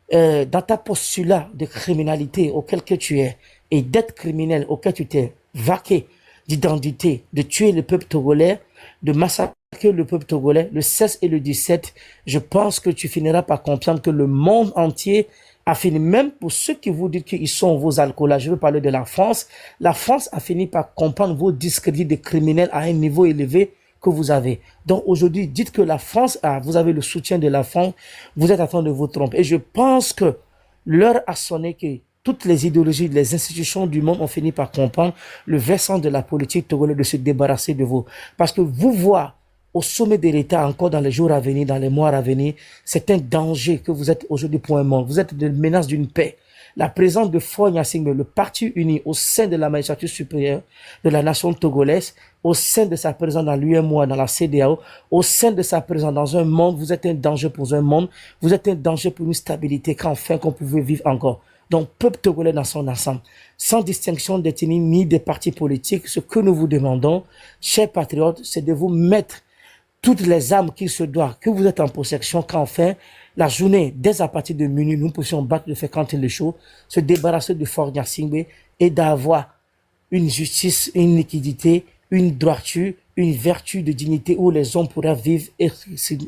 dans ta postulat de criminalité auquel que tu es, et d'être criminel auquel tu t'es vaqué d'identité, de tuer le peuple togolais, de massacrer le peuple togolais, le 16 et le 17, je pense que tu finiras par comprendre que le monde entier a fini, même pour ceux qui vous disent qu'ils sont vos alcoolages, je veux parler de la France a fini par comprendre vos discrédits de criminels à un niveau élevé que vous avez. Donc aujourd'hui, dites que la France, vous avez le soutien de la France, vous êtes en train de vous tromper. Et je pense que l'heure a sonné que toutes les idéologies, les institutions du monde ont fini par comprendre le versant de la politique togolaise de se débarrasser de vous. Parce que vous voir au sommet de l'État encore dans les jours à venir, dans les mois à venir, c'est un danger que vous êtes aujourd'hui pour un monde. Vous êtes une menace d'une paix. La présence de Foria Singbe, le parti uni au sein de la magistrature supérieure de la nation togolaise, au sein de sa présence dans l'UMOA, dans la CEDEAO, au sein de sa présence dans un monde, vous êtes un danger pour un monde, vous êtes un danger pour une stabilité qu'enfin qu'on pouvait vivre encore. Donc, peuple togolais dans son ensemble, sans distinction d'ethnie ni des partis politiques, ce que nous vous demandons, chers patriotes, c'est de vous mettre toutes les armes qu'il se doit, que vous êtes en possession, qu'enfin, la journée, dès à partir de minuit, nous puissions battre le fait quand il est chaud, se débarrasser de Foria Singbe et d'avoir une justice, une liquidité, une droiture, une vertu de dignité où les hommes pourraient vivre et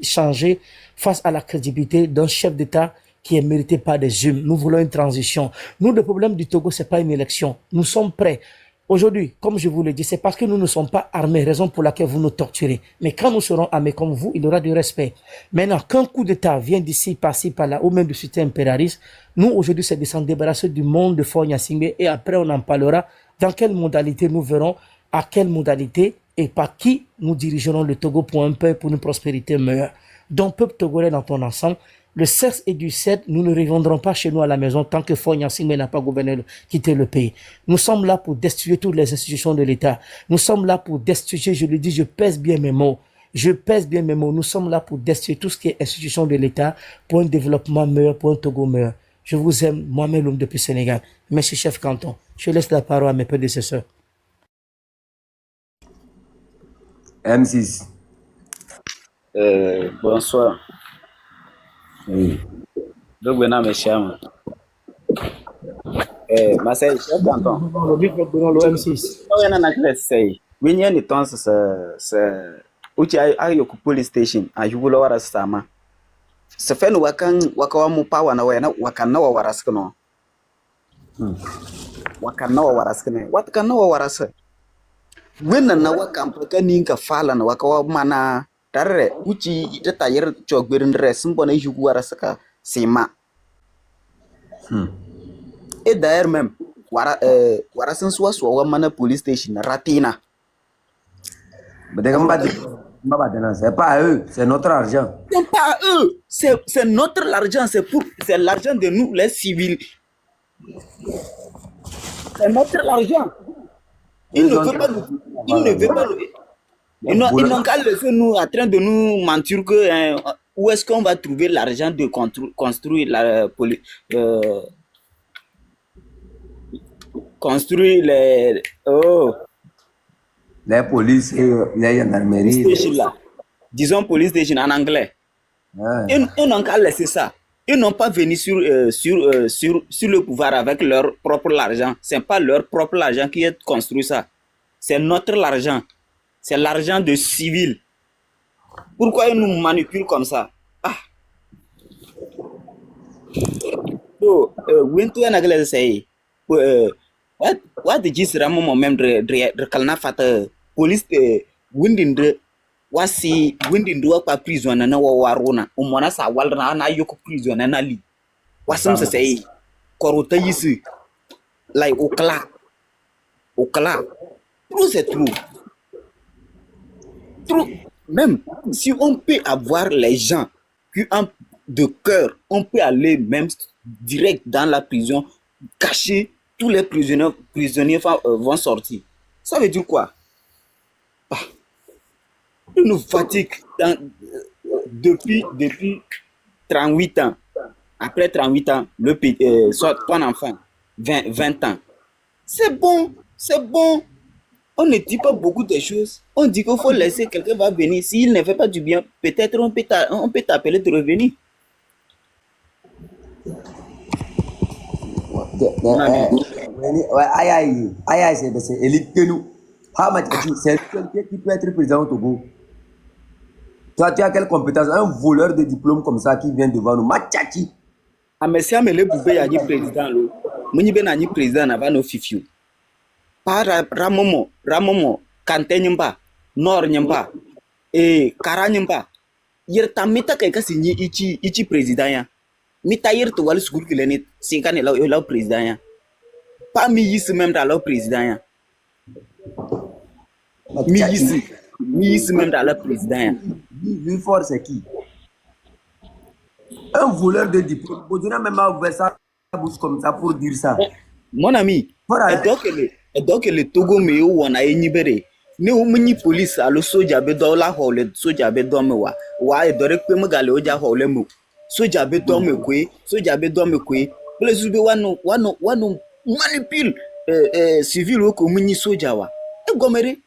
changer face à la crédibilité d'un chef d'État qui est mérité par des humains. Nous voulons une transition. Nous, le problème du Togo, c'est pas une élection. Nous sommes prêts. Aujourd'hui, comme je vous l'ai dit, c'est parce que nous ne sommes pas armés, raison pour laquelle vous nous torturez. Mais quand nous serons armés comme vous, il y aura du respect. Maintenant, qu'un coup d'État vient d'ici, par-ci, par-là, ou même du soutien impérialiste, nous, aujourd'hui, c'est de s'en débarrasser du monde de Foria Singbe, et après, on en parlera dans quelle modalité nous verrons, à quelle modalité, et par qui nous dirigerons le Togo pour un peu, pour une prospérité meilleure. Donc, peuple togolais dans ton ensemble, le 16 et du 7, nous ne reviendrons pas chez nous à la maison tant que Foria Singbe n'a pas quitté le pays. Nous sommes là pour destituer toutes les institutions de l'État. Nous sommes là pour destituer, je le dis, je pèse bien mes mots. Je pèse bien mes mots. Nous sommes là pour destituer tout ce qui est institution de l'État pour un développement meilleur, pour un Togo meilleur. Je vous aime, Mohamed Loum depuis Sénégal. Merci, chef canton. Je laisse la parole à mes prédécesseurs. M6. Bonsoir. Oui. Donc maintenant, mes chers, Marseille, chef canton. M6. On a un essai. Oui, il y a une temps, c'est où tu as eu police station. À Jugola Warastama. Se fait nous wakawamu pawa na wena wakana wa waraskano. Wakana wa waraskane. Wakana wa warasa. Wena na wakampaka ninka fala na wakawa mana. Tarre uchi ita tayar chogberin resim bona jugu warasaka sema. Et d'ailleurs même warasan soit mana police station ratina. C'est pas à eux, c'est notre argent. C'est pas à eux, c'est notre argent, c'est l'argent de nous les civils. C'est notre argent. Il ne veut pas nous. Ils n'ont qu'à laisser nous en train de nous mentir que où est-ce qu'on va trouver l'argent de construire construire les Les polices et les gendarmeries. station là, disons police station en anglais. Ouais. Ils n'ont qu'à laisser ça. Ils n'ont pas venu sur le pouvoir avec leur propre argent. Ce n'est pas leur propre argent qui a construit ça. C'est notre argent. C'est l'argent de civils. Pourquoi ils nous manipulent comme ça? Ah. So, wintu en anglais c'est what the gist ramo même de kalna fata police windindre wasi windindre wa prison na waruna umona sa walna na yoko prison na li wasam se say korota yisi like okla trop c'est trop même si on peut avoir les gens qui ont de cœur, on peut aller même direct dans la prison, cacher tous les prisonniers vont sortir. Ça veut dire quoi? Ils nous fatiguent depuis 38 ans. Après 38 ans, soit ton enfant, 20 ans. C'est bon. On ne dit pas beaucoup de choses. On dit qu'il faut laisser quelqu'un va venir. S'il ne fait pas du bien, peut-être on peut t'appeler de revenir. Aïe, c'est élite que nous. C'est quelqu'un qui peut être président au Togo. Toi, tu as quelle compétence? Un voleur de diplôme comme ça qui vient devant nous. Machachi. Ah, mais si Amele Boubé a dit président, Mouni Ben a dit président, n'a pas nos fifiou. Pas Ramomo, Kanté Nyamba, Nord Nyamba, et Kara Nyamba. Yer tamita quelqu'un signé ichi président ya. Mita yer to wal school kilenit, c'est quand il a président ya. Pas mi yis même dans le président ya. Mi yis même dans le président ya. Lui fort c'est qui? Un voleur de diplôme. Boduna même a ouvert sa bouche comme ça pour dire ça. Mon ami, et donc le Togo me on a énibéré. Ne o mini police à le soja be do la ho le soja be do me wa e dore pe me gale oja ho le mu. Soja be do me kwe. Please be wano manipule civil o ko mini soja wa. E gomere.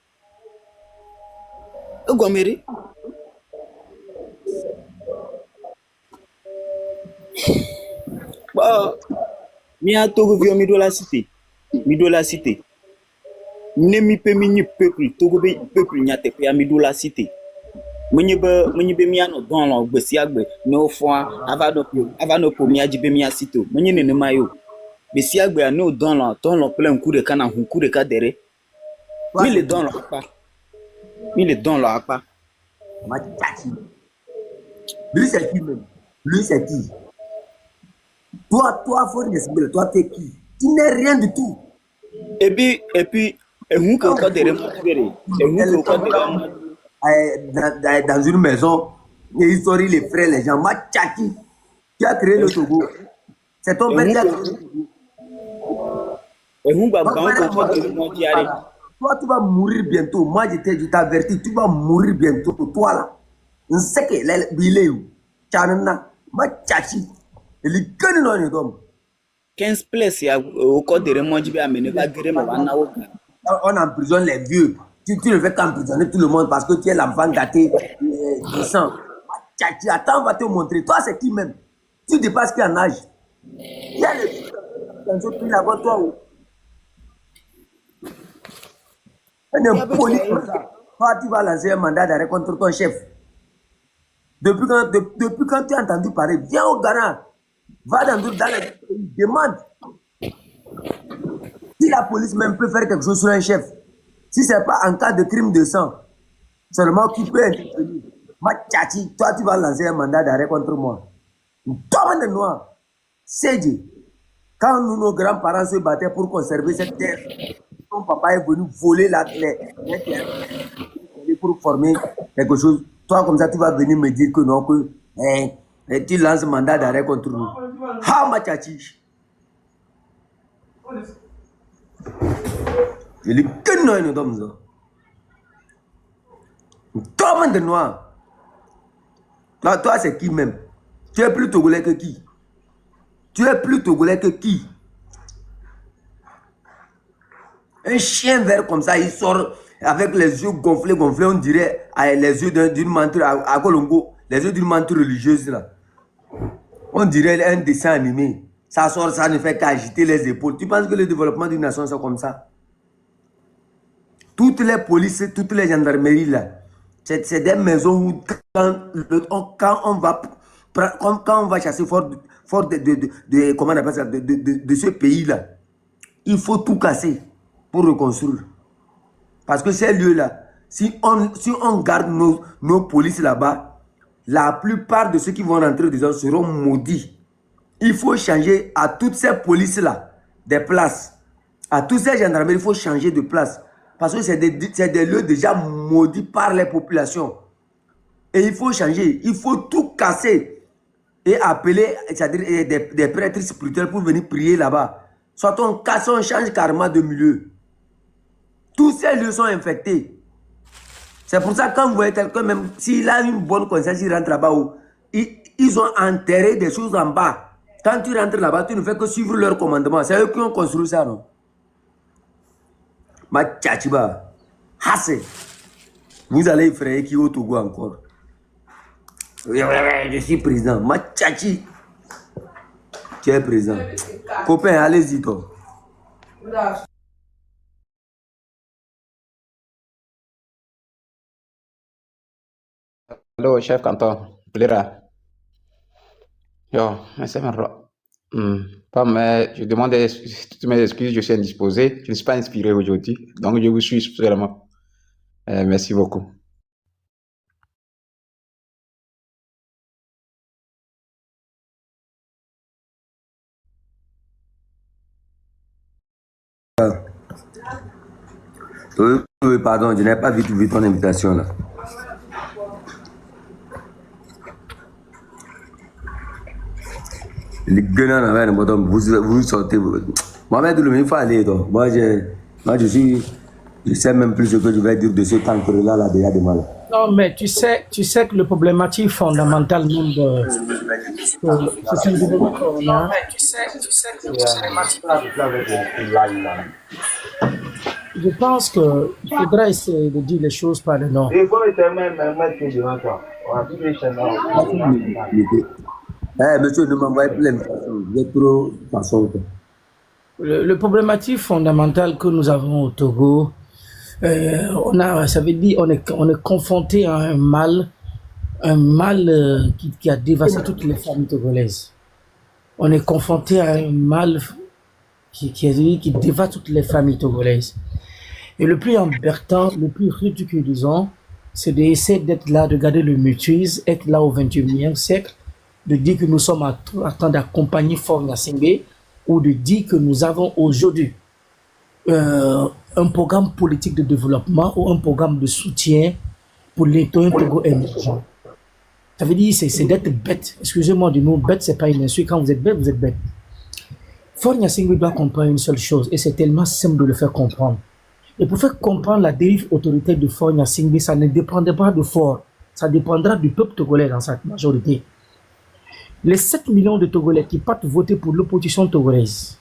Bah, mi a Togo vio mi do la cité. Ne mi pe mi peuple Togo be peuple nyate pe mi do la cité. Mwenye be mi ano don lo gbesi agbe ne o fo ava no po mi aji be mi asito. Mwenye ne mayo. Gbesi agbe ano don lo plein coup de kana hun coup de kadere. Mi le don lo apa. Machachi. Lui c'est qui même? Lui c'est qui? Toi, faut respecter. Toi, t'es qui? Tu n'es rien du tout. Et puis, dans une maison, ils historient les frères, les gens. Machachi, qui a créé le Togo? C'est ton père qui a créé le Togo. Toi, tu vas mourir bientôt. Moi, je t'avertis, tu vas mourir bientôt. Toi, là. On sait que les où? Chanana, Machachi. 15 places au code de Remondibe à on emprisonne les vieux. Tu ne veux qu'emprisonner tout le monde parce que tu es l'enfant gâté du sang. Attends, on va te montrer. Toi, c'est qui même? Tu dépasses qui en âge? Il y a les dans ce pays là-bas, toi. Toi, tu vas lancer un mandat d'arrêt contre ton chef. Depuis quand tu as entendu parler, viens au Ghana. Va dans les pays, demande. Si la police même peut faire quelque chose sur un chef, si ce n'est pas en cas de crime de sang, seulement qui peut intervenir. Machachi, toi tu vas lancer un mandat d'arrêt contre moi. Toi, de noir, c'est dit. Quand nos grands-parents se battaient pour conserver cette terre, ton papa est venu voler la terre pour former quelque chose. Toi, comme ça, tu vas venir me dire que non, que tu lances un mandat d'arrêt contre nous. Ha, Machachi. Il est que nous, nous sommes. Comment de noir? Toi c'est qui même? Tu es plus togolais que qui? Tu es plus togolais que qui? Un chien vert comme ça, il sort avec les yeux gonflés, on dirait les yeux d'une menture à Colombo, les yeux d'une menture religieuse là. On dirait un dessin animé. Ça sort, ça ne fait qu'agiter les épaules. Tu penses que le développement d'une nation c'est comme ça? Toutes les polices, toutes les gendarmeries là, c'est des maisons où quand on va chasser fort comment on appelle ça, de ce pays là, il faut tout casser pour reconstruire. Parce que ces lieux-là, si on garde nos polices là-bas, la plupart de ceux qui vont rentrer dedans seront maudits. Il faut changer à toutes ces polices-là des places. À tous ces gendarmeries, il faut changer de place. Parce que c'est des lieux déjà maudits par les populations. Et il faut changer. Il faut tout casser. Et appeler, c'est-à-dire des prêtres spirituels pour venir prier là-bas. Soit on casse, on change carrément de milieu. Tous ces lieux sont infectés. C'est pour ça que quand vous voyez quelqu'un, même s'il a une bonne conscience, il rentre là-bas où ils ont enterré des choses en bas. Quand tu rentres là-bas, tu ne fais que suivre leur commandement. C'est eux qui ont construit ça, non? Ma tchatchiba, Hasse, vous allez effrayer qui au Togo encore. Je suis président. Ma tchatchi, tu es président. Copain, allez-y, toi. Allô, chef canton, Blera. Yo, c'est marrant. Pas mais je demande toutes mes excuses, je suis indisposé. Je ne suis pas inspiré aujourd'hui, donc je vous suis seulement. Merci beaucoup. Oui, pardon, je n'ai pas vu ton invitation là. Les guenants avec le bottom, vous sortez. Mohamed Ouloumi, il faut aller. Donc. Moi, je sais même plus ce que je vais dire de ce tank-là là, déjà de mal. Non, mais tu sais que le problématique fondamental même de ce développement qu'on a, je pense qu'il faudra essayer de dire les choses par le nom. Monsieur, ne m'envoyez plus l'invitation. Vous êtes trop façon. Le problématique fondamental que nous avons au Togo, ça veut dire on est confronté à un mal qui a dévasté toutes les familles togolaises. On est confronté à un mal qui dévase toutes les familles togolaises. Et le plus embêtant, le plus ridiculisant, c'est d'essayer d'être là, de garder le mutisme, être là au 21e siècle, de dire que nous sommes en train d'accompagner Faure Gnassingbé, ou de dire que nous avons aujourd'hui un programme politique de développement ou un programme de soutien pour l'État Togo émergent. Ça veut dire c'est d'être bête. Excusez-moi du mot bête, c'est pas une insulte. Quand vous êtes bête, vous êtes bête. Faure Gnassingbé doit comprendre une seule chose, et c'est tellement simple de le faire comprendre. Et pour faire comprendre la dérive autoritaire de Faure Gnassingbé, ça ne dépendra pas de Faure, ça dépendra du peuple togolais dans sa majorité. Les 7 millions de Togolais qui partent voter pour l'opposition togolaise,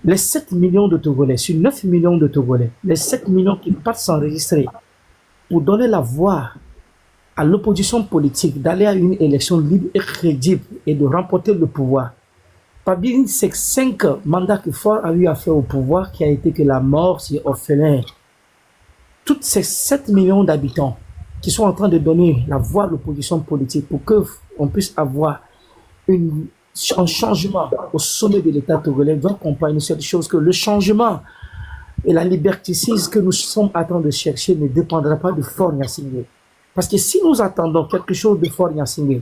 les 7 millions de Togolais sur 9 millions de Togolais, les 7 millions qui partent s'enregistrer pour donner la voix à l'opposition politique d'aller à une élection libre et crédible et de remporter le pouvoir. Parmi ces 5 mandats que Faure a eu à faire au pouvoir, qui a été que la mort, c'est orphelin, toutes ces 7 millions d'habitants qui sont en train de donner la voix à l'opposition politique pour qu'on puisse avoir un changement au sommet de l'État togolais, doit comprendre cette chose que le changement et la liberticide que nous sommes en train de chercher ne dépendra pas de Faure Gnassingbé. Parce que si nous attendons quelque chose de Faure Gnassingbé,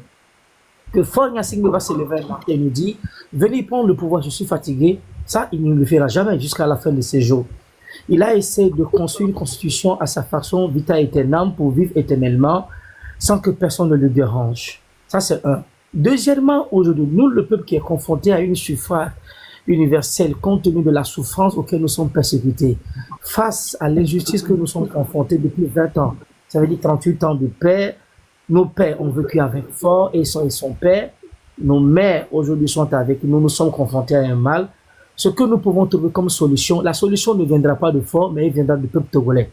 que Faure Gnassingbé va se lever un matin et nous dire « Venez prendre le pouvoir, je suis fatigué », ça, il ne le fera jamais jusqu'à la fin de ses jours. Il a essayé de construire une constitution à sa façon, vita aeternam, pour vivre éternellement, sans que personne ne le dérange. Ça, c'est un. Deuxièmement, aujourd'hui, nous, le peuple qui est confronté à une suffrage universelle, compte tenu de la souffrance auquel nous sommes persécutés, face à l'injustice que nous sommes confrontés depuis 20 ans, ça veut dire 38 ans de paix, Nos pères ont vécu avec Fort et son père. Nos mères aujourd'hui sont avec nous. Nous sommes confrontés à un mal. Ce que nous pouvons trouver comme solution, la solution ne viendra pas de Fort, mais elle viendra du peuple togolais.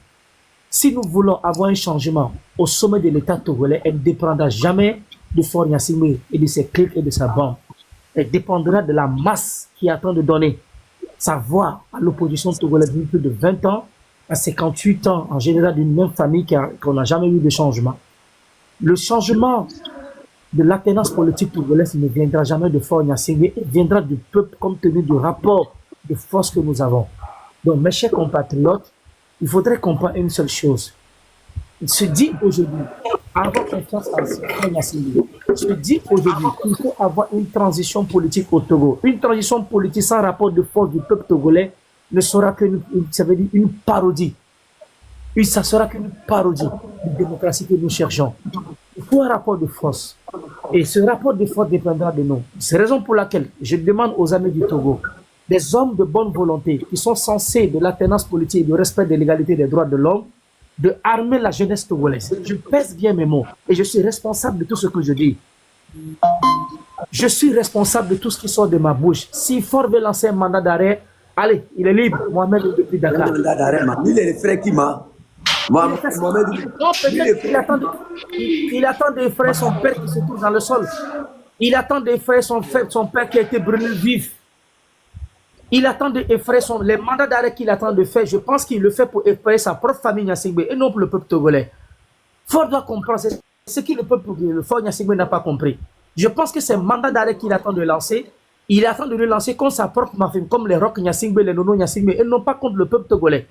Si nous voulons avoir un changement au sommet de l'État togolais, elle ne dépendra jamais de Fort Gnassingbé et de ses cliques et de sa bande. Elle dépendra de la masse qui attend de donner sa voix à l'opposition togolaise depuis plus de 20 ans, à 58 ans, en général d'une même famille qu'on n'a jamais eu de changement. Le changement de l'alternance politique togolaise ne viendra jamais de Fort Gnassingbé, il viendra du peuple compte tenu du rapport de force que nous avons. Donc, mes chers compatriotes, il faudrait comprendre une seule chose. Il se dit aujourd'hui, avoir confiance en Fort Gnassingbé, il se dit aujourd'hui qu'il faut avoir une transition politique au Togo. Une transition politique sans rapport de force du peuple togolais ne sera qu'une parodie. Ça sera qu'une parodie de démocratie que nous cherchons. Il faut un rapport de force. Et ce rapport de force dépendra de nous. C'est la raison pour laquelle je demande aux amis du Togo, des hommes de bonne volonté qui sont censés de l'alternance politique et du respect de l'égalité des droits de l'homme, de armer la jeunesse togolaise. Je pèse bien mes mots et je suis responsable de tout ce que je dis. Je suis responsable de tout ce qui sort de ma bouche. Si Fort veut lancer un mandat d'arrêt, allez, il est libre. Mohamed depuis Dakar. Il est le frère qui m'a. Il attend de frères son père qui se trouve dans le sol. Il attend de frères son père qui a été brûlé vif. Il attend de effrayer les mandats d'arrêt qu'il attend de faire. Je pense qu'il le fait pour effrayer sa propre famille Gnassingbé et non pour le peuple togolais. Fort doit comprendre ce que le Fort Gnassingbé n'a pas compris. Je pense que ces mandats d'arrêt qu'il attend de lancer, il attend de le lancer contre sa propre mafia, comme les Rocs Gnassingbé, les Nono Gnassingbé, et non pas contre le peuple togolais.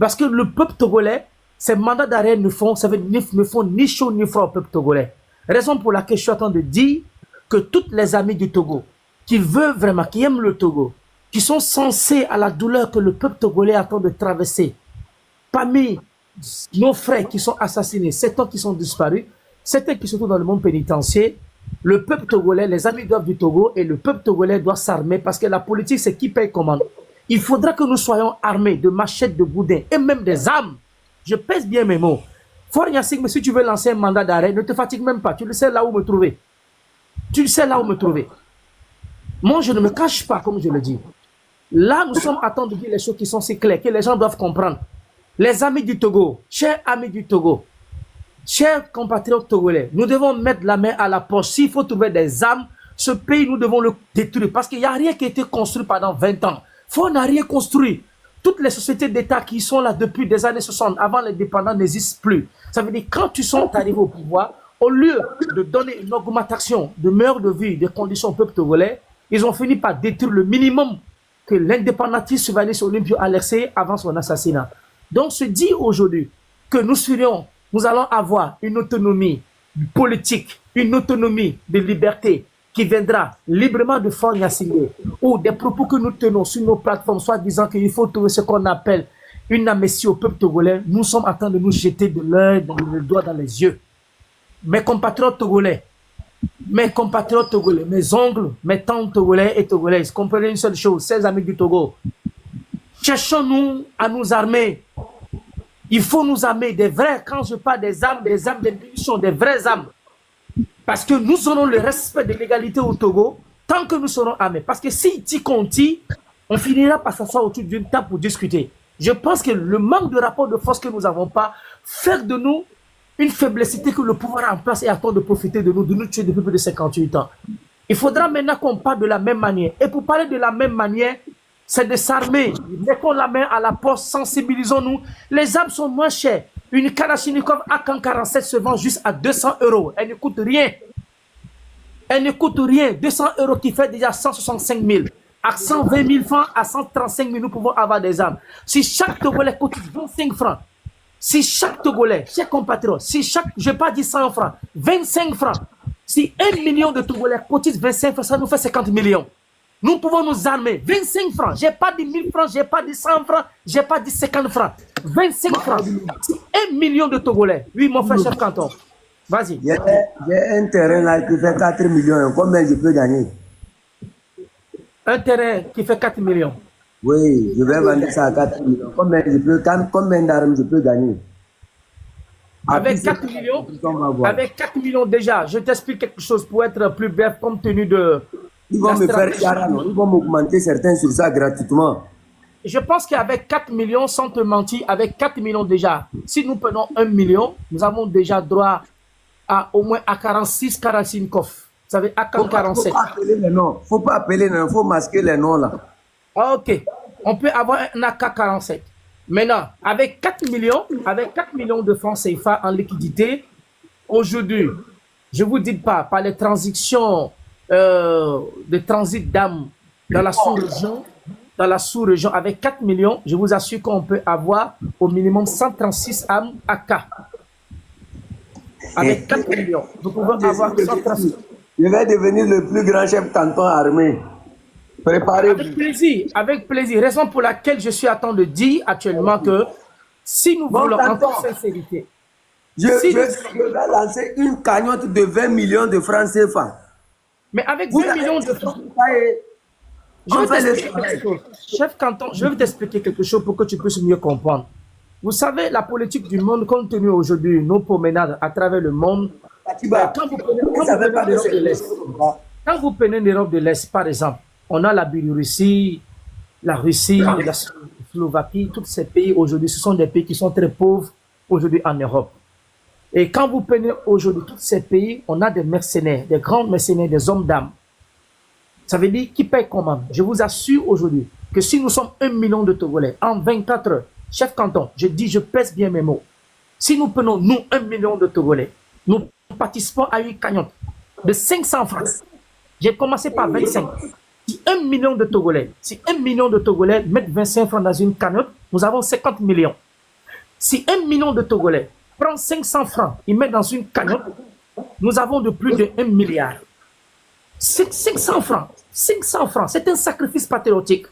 Parce que le peuple togolais, ces mandats d'arrêt ne font ni chaud ni froid au peuple togolais. Raison pour laquelle je suis en train de dire que toutes les amis du Togo, qui veulent vraiment, qui aiment le Togo, qui sont censés à la douleur que le peuple togolais attend de traverser, parmi nos frères qui sont assassinés, certains qui sont disparus, certains qui se trouvent dans le monde pénitentiaire, le peuple togolais, les amis du Togo et le peuple togolais doivent s'armer parce que la politique, c'est qui paye commande. Il faudra que nous soyons armés de machettes, de boudins et même des armes. Je pèse bien mes mots. Fort Gnassingbé, si tu veux lancer un mandat d'arrêt, ne te fatigue même pas. Tu le sais là où me trouver. Tu le sais là où me trouver. Moi, je ne me cache pas, comme je le dis. Là, nous sommes à temps de dire les choses qui sont si claires, que les gens doivent comprendre. Les amis du Togo, chers amis du Togo, chers compatriotes togolais, nous devons mettre la main à la poche. S'il faut trouver des armes, ce pays, nous devons le détruire. Parce qu'il n'y a rien qui a été construit pendant 20 ans. Fort n'a rien construit. Toutes les sociétés d'État qui sont là depuis des années 60, avant l'indépendance, n'existent plus. Ça veut dire que quand tu sont arrivés au pouvoir, au lieu de donner une augmentation de meilleure de vie, des conditions au peuple togolais, ils ont fini par détruire le minimum que l'indépendantiste Sylvanus Olympio a laissé avant son assassinat. Donc, se dit aujourd'hui que nous allons avoir une autonomie politique, une autonomie de liberté qui viendra librement de Fort Gnassingbé, ou des propos que nous tenons sur nos plateformes, soit disant qu'il faut trouver ce qu'on appelle une amnistie au peuple togolais, nous sommes en train de nous jeter de l'œil, le doigt dans les yeux. Mes compatriotes togolais, mes oncles, mes tantes togolais et togolaises, comprenez une seule chose, ces amis du Togo, cherchons-nous à nous armer. Il faut nous armer des vrais, quand je parle des armes de munitions, des vraies armes. Parce que nous aurons le respect de l'égalité au Togo tant que nous serons armés. Parce que si Conti, on finira par s'asseoir autour d'une table pour discuter. Je pense que le manque de rapport de force que nous n'avons pas fait de nous une faiblessité que le pouvoir a en place et attend de profiter de nous tuer depuis plus de 58 ans. Il faudra maintenant qu'on parle de la même manière. Et pour parler de la même manière, c'est de s'armer. Mettons la main à la poche, sensibilisons-nous. Les armes sont moins chères. Une Kalachnikov AK-47 se vend juste à 200 €. Elle ne coûte rien. Elle ne coûte rien. 200 € qui fait déjà 165 000. À 120 000 francs, à 135 000, nous pouvons avoir des armes. Si chaque Togolais coûte 25 francs, si chaque Togolais, chers compatriotes, si chaque, je n'ai pas dit 100 francs, 25 francs, si 1 million de Togolais cotisent 25 francs, ça nous fait 50 millions. Nous pouvons nous armer. 25 francs. Je n'ai pas dit 1000 francs, je n'ai pas dit 100 francs, je n'ai pas dit 50 francs. 25 francs. 1 million de Togolais. Oui, mon frère chef canton. Vas-y. J'ai un terrain là qui fait 4 millions. Combien je peux gagner? Un terrain qui fait 4 millions. Oui, je vais vendre ça à 4 millions. Combien d'armes je peux gagner? Avec 4 millions, avec 4 millions déjà, je t'explique quelque chose pour être plus bref compte tenu de... Ils vont me faire Yara, non? Ils vont m'augmenter certains sur ça gratuitement. Je pense qu'avec 4 millions, sans te mentir, avec 4 millions déjà, si nous prenons 1 million, nous avons déjà droit à au moins à 46, 46 coffres. Vous savez, à 47. Faut pas appeler les noms. Faut pas appeler les noms. Faut masquer les noms là. Ok. On peut avoir un AK-47. Maintenant, avec 4 millions de francs CFA en liquidité, aujourd'hui, je ne vous dis pas, par les transactions de transit d'âme dans la sous-région, avec 4 millions, je vous assure qu'on peut avoir au minimum 136 âmes AK. Avec 4 millions, nous pouvons avoir 136. Je vais devenir le plus grand chef canton armé. Préparez-vous. Avec plaisir. Raison pour laquelle je suis à temps de dire actuellement que si nous voulons en toute sincérité, je vais lancer une cagnotte de 20 millions de francs CFA. Mais avec 20 millions de francs, chef canton, je vais vous expliquer quelque chose pour que tu puisses mieux comprendre. Vous savez, la politique du monde, compte tenu aujourd'hui nos promenades à travers le monde, quand vous prenez l'Europe de l'Est, par exemple, on a la Biélorussie, la Russie, la Slovaquie, tous ces pays aujourd'hui, ce sont des pays qui sont très pauvres aujourd'hui en Europe. Et quand vous prenez aujourd'hui tous ces pays, on a des mercenaires, des grands mercenaires, des hommes d'âme. Ça veut dire qui paye comment? Je vous assure aujourd'hui que si nous sommes 1 million de Togolais en 24 heures, chef canton, je pèse bien mes mots. Si nous prenons, nous, 1 million de Togolais, nous participons à une cagnotte de 500 francs. J'ai commencé par 25. Si 1 million de Togolais mettent 25 francs dans une cagnotte, nous avons 50 millions. Si 1 million de Togolais prend 500 francs, ils mettent dans une cagnotte, nous avons de plus de 1 milliard. 500 francs, c'est un sacrifice patriotique.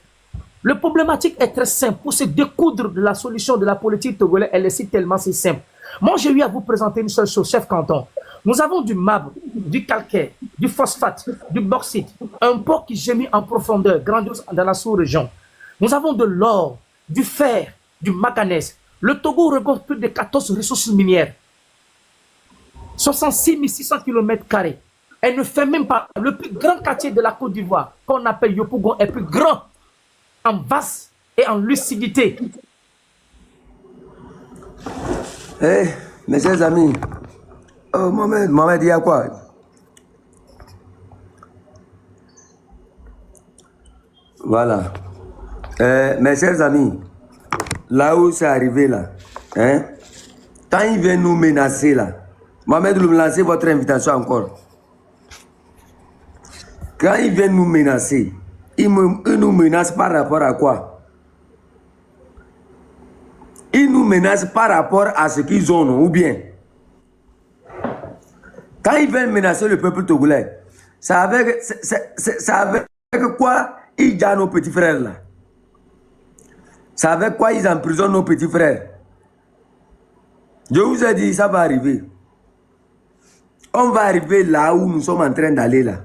Le problématique est très simple. Pour se découdre de la solution de la politique togolaise, elle est si tellement si simple. Moi, j'ai eu à vous présenter une seule chose, chef canton. Nous avons du marbre, du calcaire, du phosphate, du bauxite, un port qui gémit en profondeur, grandiose dans la sous-région. Nous avons de l'or, du fer, du manganèse. Le Togo regorge plus de 14 ressources minières. 66 600 km². Elle ne fait même pas. Le plus grand quartier de la Côte d'Ivoire, qu'on appelle Yopougon, est plus grand en masse et en lucidité. Mes chers amis, Mohamed, il y a quoi? Voilà. Mes chers amis, là où c'est arrivé là, quand il vient nous menacer là, Mohamed, vous me lancez votre invitation encore. Quand il vient nous menacer, il nous menace par rapport à quoi? Il nous menace par rapport à ce qu'ils ont, non? Ou bien? Quand ils viennent menacer le peuple togolais, c'est avec quoi ils gardent nos petits frères là? C'est avec quoi ils emprisonnent nos petits frères? Je vous ai dit, ça va arriver. On va arriver là où nous sommes en train d'aller là.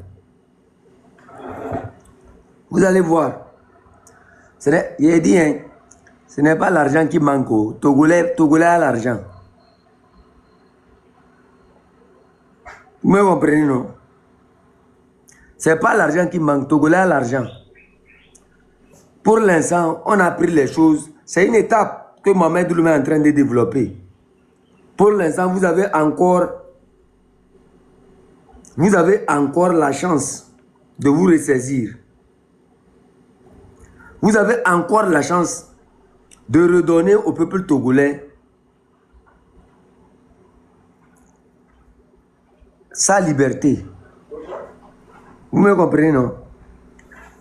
Vous allez voir. J'ai dit, hein, ce n'est pas l'argent qui manque. Togolais a l'argent. Vous me comprenez, non? Ce n'est pas l'argent qui manque. Togolais a l'argent. Pour l'instant, on a pris les choses. C'est une étape que Mohamed Loum est en train de développer. Pour l'instant, vous avez encore la chance de vous ressaisir. Vous avez encore la chance de redonner au peuple togolais sa liberté. Vous me comprenez, non?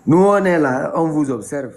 Nous, on est là, on vous observe.